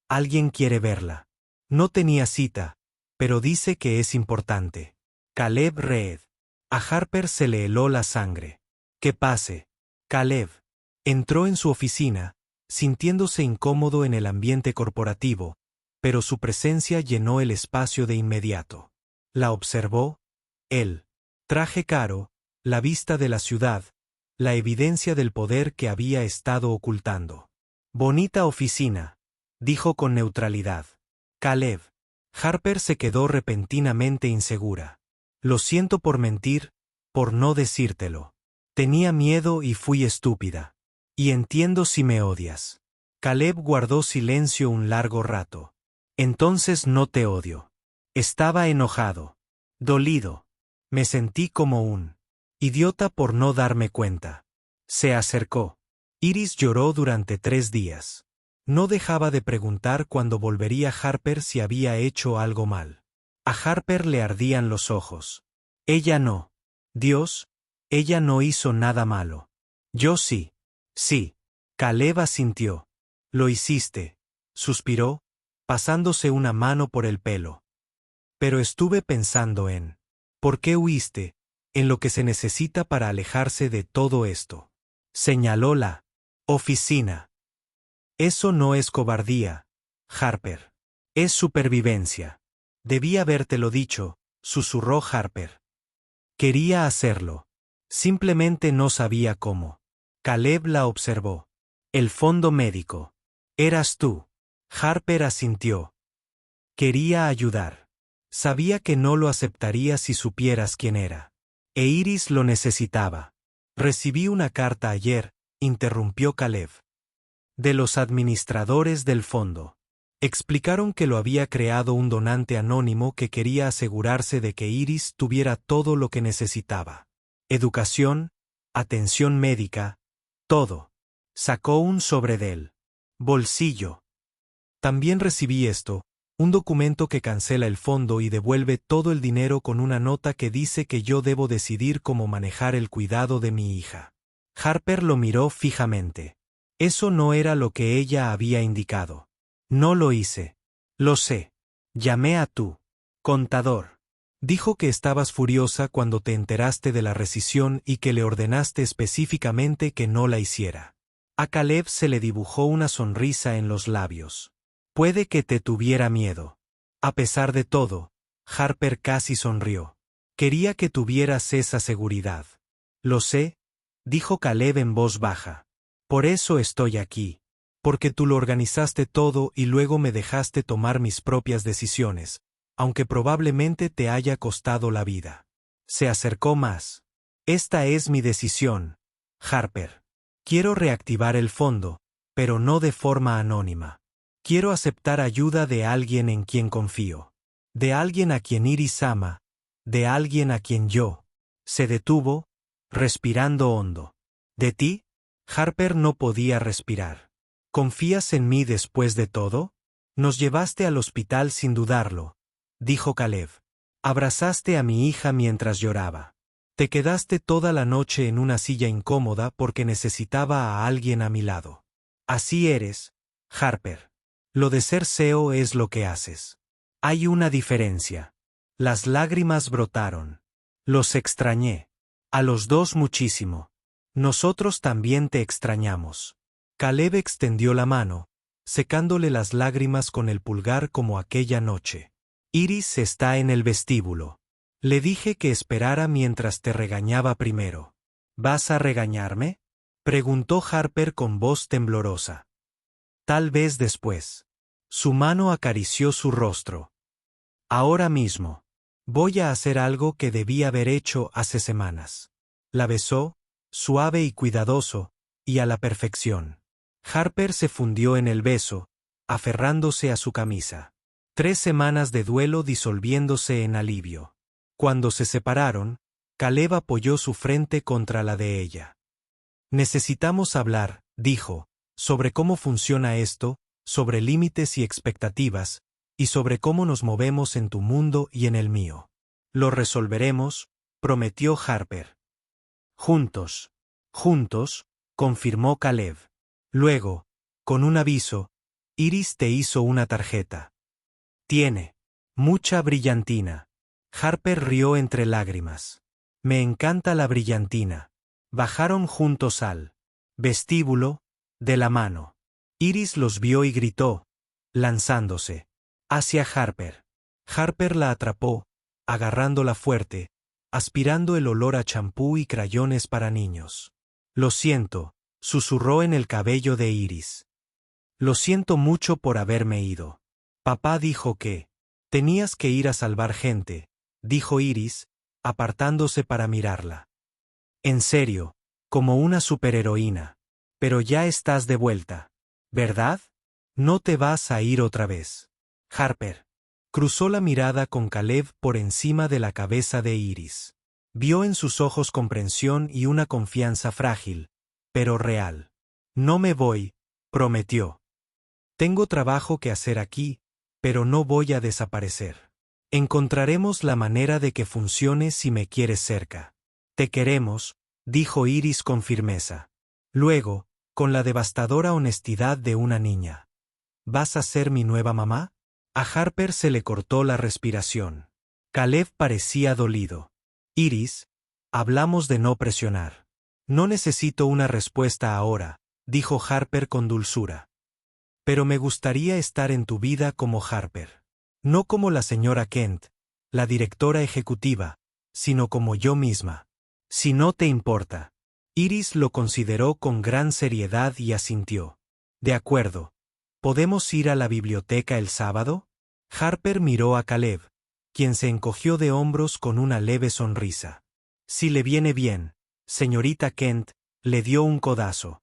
alguien quiere verla. No tenía cita, pero dice que es importante. Caleb Reed. A Harper se le heló la sangre. Que pase. Caleb. Entró en su oficina, sintiéndose incómodo en el ambiente corporativo, pero su presencia llenó el espacio de inmediato. La observó, él. Traje caro, la vista de la ciudad, la evidencia del poder que había estado ocultando. Bonita oficina, dijo con neutralidad. Caleb. Harper se quedó repentinamente insegura. Lo siento por mentir, por no decírtelo. Tenía miedo y fui estúpida. Y entiendo si me odias. Caleb guardó silencio un largo rato. Entonces no te odio. Estaba enojado. Dolido. Me sentí como un idiota por no darme cuenta. Se acercó. Iris lloró durante 3 días. No dejaba de preguntar cuándo volvería Harper si había hecho algo mal. A Harper le ardían los ojos. Ella no. Dios, ella no hizo nada malo. Yo sí. Sí. Caleb asintió. Lo hiciste. Suspiró, pasándose una mano por el pelo. Pero estuve pensando en ¿por qué huiste? En lo que se necesita para alejarse de todo esto. Señaló la oficina. Eso no es cobardía, Harper. Es supervivencia. Debí habértelo dicho, susurró Harper. Quería hacerlo. Simplemente no sabía cómo. Caleb la observó. El fondo médico. Eras tú. Harper asintió. Quería ayudar. Sabía que no lo aceptaría si supieras quién era. E Iris lo necesitaba. Recibí una carta ayer, interrumpió Caleb. De los administradores del fondo. Explicaron que lo había creado un donante anónimo que quería asegurarse de que Iris tuviera todo lo que necesitaba. Educación, atención médica, todo. Sacó un sobre del bolsillo. También recibí esto, un documento que cancela el fondo y devuelve todo el dinero con una nota que dice que yo debo decidir cómo manejar el cuidado de mi hija. Harper lo miró fijamente. Eso no era lo que ella había indicado. No lo hice. Lo sé. Llamé a tu contador. Dijo que estabas furiosa cuando te enteraste de la rescisión y que le ordenaste específicamente que no la hiciera. A Caleb se le dibujó una sonrisa en los labios. Puede que te tuviera miedo. A pesar de todo, Harper casi sonrió. Quería que tuvieras esa seguridad. Lo sé, dijo Caleb en voz baja. Por eso estoy aquí. Porque tú lo organizaste todo y luego me dejaste tomar mis propias decisiones, aunque probablemente te haya costado la vida. Se acercó más. Esta es mi decisión, Harper. Quiero reactivar el fondo, pero no de forma anónima. Quiero aceptar ayuda de alguien en quien confío. De alguien a quien Iris ama. De alguien a quien yo. Se detuvo, respirando hondo. ¿De ti? Harper no podía respirar. ¿Confías en mí después de todo? Nos llevaste al hospital sin dudarlo, dijo Caleb. Abrazaste a mi hija mientras lloraba. Te quedaste toda la noche en una silla incómoda porque necesitaba a alguien a mi lado. Así eres, Harper. Lo de ser CEO es lo que haces. Hay una diferencia. Las lágrimas brotaron. Los extrañé. A los dos muchísimo. Nosotros también te extrañamos. Caleb extendió la mano, secándole las lágrimas con el pulgar como aquella noche. Iris está en el vestíbulo. Le dije que esperara mientras te regañaba primero. ¿Vas a regañarme? Preguntó Harper con voz temblorosa. Tal vez después. Su mano acarició su rostro. Ahora mismo. Voy a hacer algo que debí haber hecho hace semanas. La besó, suave y cuidadoso, y a la perfección. Harper se fundió en el beso, aferrándose a su camisa. 3 semanas de duelo disolviéndose en alivio. Cuando se separaron, Caleb apoyó su frente contra la de ella. Necesitamos hablar, dijo, sobre cómo funciona esto, sobre límites y expectativas, y sobre cómo nos movemos en tu mundo y en el mío. Lo resolveremos, prometió Harper. Juntos. Juntos, confirmó Caleb. Luego, con un aviso, Iris te hizo una tarjeta. Tiene mucha brillantina. Harper rió entre lágrimas. Me encanta la brillantina. Bajaron juntos al vestíbulo, de la mano. Iris los vio y gritó, lanzándose hacia Harper. Harper la atrapó, agarrándola fuerte, aspirando el olor a champú y crayones para niños. Lo siento, susurró en el cabello de Iris. Lo siento mucho por haberme ido. Papá dijo que tenías que ir a salvar gente, dijo Iris, apartándose para mirarla. En serio, como una superheroína. Pero ya estás de vuelta, ¿verdad? No te vas a ir otra vez. Harper cruzó la mirada con Caleb por encima de la cabeza de Iris. Vio en sus ojos comprensión y una confianza frágil, pero real. No me voy, prometió. Tengo trabajo que hacer aquí, pero no voy a desaparecer. Encontraremos la manera de que funcione si me quieres cerca. Te queremos, dijo Iris con firmeza. Luego, con la devastadora honestidad de una niña. ¿Vas a ser mi nueva mamá? A Harper se le cortó la respiración. Caleb parecía dolido. Iris, hablamos de no presionar. No necesito una respuesta ahora, dijo Harper con dulzura. Pero me gustaría estar en tu vida como Harper. No como la señora Kent, la directora ejecutiva, sino como yo misma. Si no te importa. Iris lo consideró con gran seriedad y asintió. De acuerdo. ¿Podemos ir a la biblioteca el sábado? Harper miró a Caleb, quien se encogió de hombros con una leve sonrisa. Si le viene bien, señorita Kent, le dio un codazo.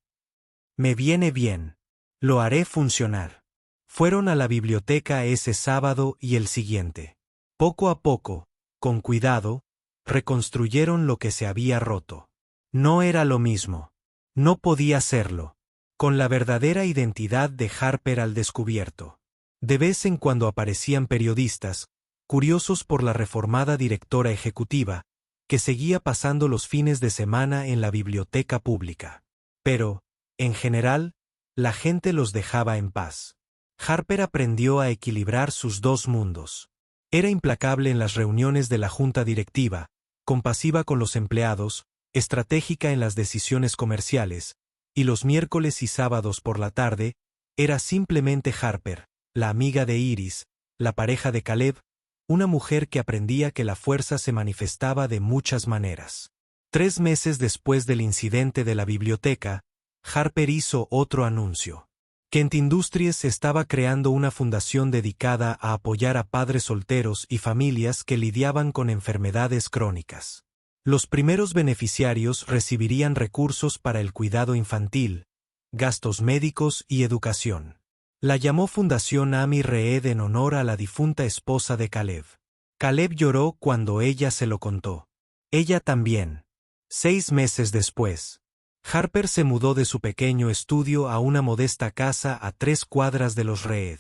Me viene bien. Lo haré funcionar. Fueron a la biblioteca ese sábado y el siguiente. Poco a poco, con cuidado, reconstruyeron lo que se había roto. No era lo mismo. No podía serlo. Con la verdadera identidad de Harper al descubierto. De vez en cuando aparecían periodistas, curiosos por la reformada directora ejecutiva, que seguía pasando los fines de semana en la biblioteca pública. Pero, en general, la gente los dejaba en paz. Harper aprendió a equilibrar sus dos mundos. Era implacable en las reuniones de la junta directiva, compasiva con los empleados, estratégica en las decisiones comerciales, y los miércoles y sábados por la tarde, era simplemente Harper, la amiga de Iris, la pareja de Caleb, una mujer que aprendía que la fuerza se manifestaba de muchas maneras. 3 meses después del incidente de la biblioteca, Harper hizo otro anuncio. Kent Industries estaba creando una fundación dedicada a apoyar a padres solteros y familias que lidiaban con enfermedades crónicas. Los primeros beneficiarios recibirían recursos para el cuidado infantil, gastos médicos y educación. La llamó Fundación Amy Reed en honor a la difunta esposa de Caleb. Caleb lloró cuando ella se lo contó. Ella también. 6 meses después, Harper se mudó de su pequeño estudio a una modesta casa a 3 cuadras de los Reed.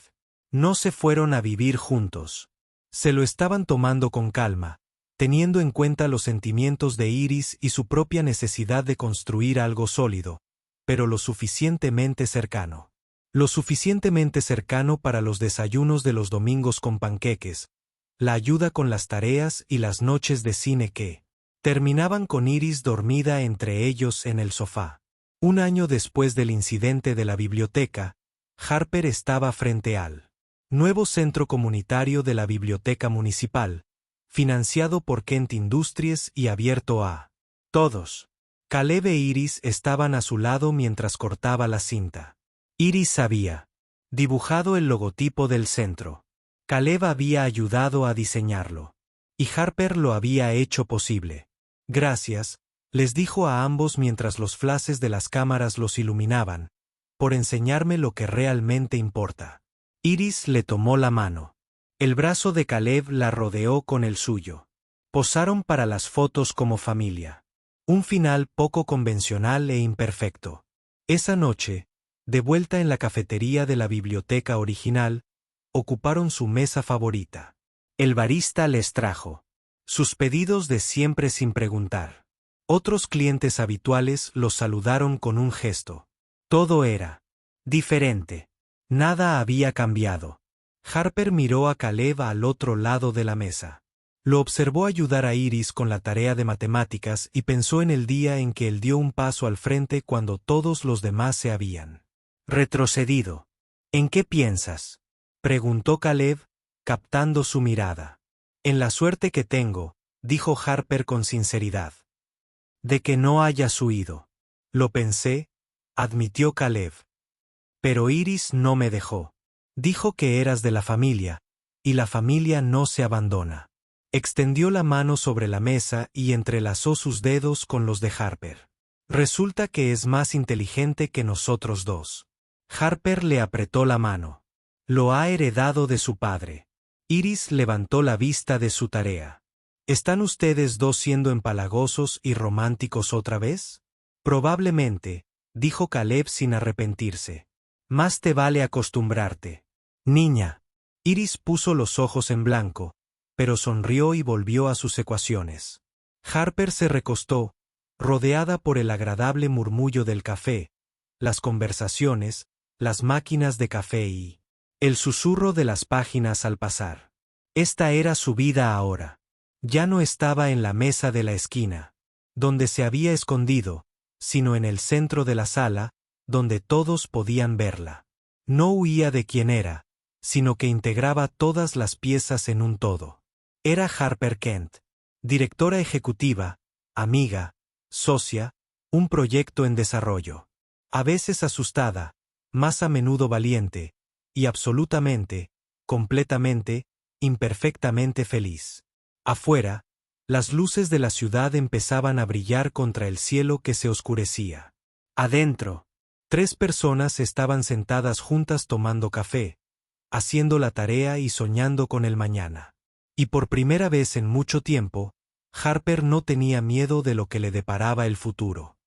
No se fueron a vivir juntos. Se lo estaban tomando con calma, teniendo en cuenta los sentimientos de Iris y su propia necesidad de construir algo sólido, pero lo suficientemente cercano. Lo suficientemente cercano para los desayunos de los domingos con panqueques, la ayuda con las tareas y las noches de cine que terminaban con Iris dormida entre ellos en el sofá. 1 año después del incidente de la biblioteca, Harper estaba frente al nuevo centro comunitario de la biblioteca municipal, financiado por Kent Industries y abierto a todos. Caleb e Iris estaban a su lado mientras cortaba la cinta. Iris había dibujado el logotipo del centro. Caleb había ayudado a diseñarlo. Y Harper lo había hecho posible. Gracias, les dijo a ambos mientras los flashes de las cámaras los iluminaban, por enseñarme lo que realmente importa. Iris le tomó la mano. El brazo de Caleb la rodeó con el suyo. Posaron para las fotos como familia. Un final poco convencional e imperfecto. Esa noche, de vuelta en la cafetería de la biblioteca original, ocuparon su mesa favorita. El barista les trajo sus pedidos de siempre sin preguntar. Otros clientes habituales los saludaron con un gesto. Todo era diferente. Nada había cambiado. Harper miró a Caleb al otro lado de la mesa. Lo observó ayudar a Iris con la tarea de matemáticas y pensó en el día en que él dio un paso al frente cuando todos los demás se habían retrocedido. ¿En qué piensas?, preguntó Caleb, captando su mirada. En la suerte que tengo, dijo Harper con sinceridad. De que no hayas huido. Lo pensé, admitió Caleb. Pero Iris no me dejó. Dijo que eras de la familia, y la familia no se abandona. Extendió la mano sobre la mesa y entrelazó sus dedos con los de Harper. Resulta que es más inteligente que nosotros dos. Harper le apretó la mano. Lo ha heredado de su padre. Iris levantó la vista de su tarea. ¿Están ustedes dos siendo empalagosos y románticos otra vez? Probablemente, dijo Caleb sin arrepentirse. Más te vale acostumbrarte. Niña. Iris puso los ojos en blanco, pero sonrió y volvió a sus ecuaciones. Harper se recostó, rodeada por el agradable murmullo del café, las conversaciones, las máquinas de café y el susurro de las páginas al pasar. Esta era su vida ahora. Ya no estaba en la mesa de la esquina, donde se había escondido, sino en el centro de la sala, donde todos podían verla. No huía de quién era, sino que integraba todas las piezas en un todo. Era Harper Kent, directora ejecutiva, amiga, socia, un proyecto en desarrollo. A veces asustada, más a menudo valiente, y absolutamente, completamente, imperfectamente feliz. Afuera, las luces de la ciudad empezaban a brillar contra el cielo que se oscurecía. Adentro, 3 personas estaban sentadas juntas tomando café, haciendo la tarea y soñando con el mañana. Y por primera vez en mucho tiempo, Harper no tenía miedo de lo que le deparaba el futuro.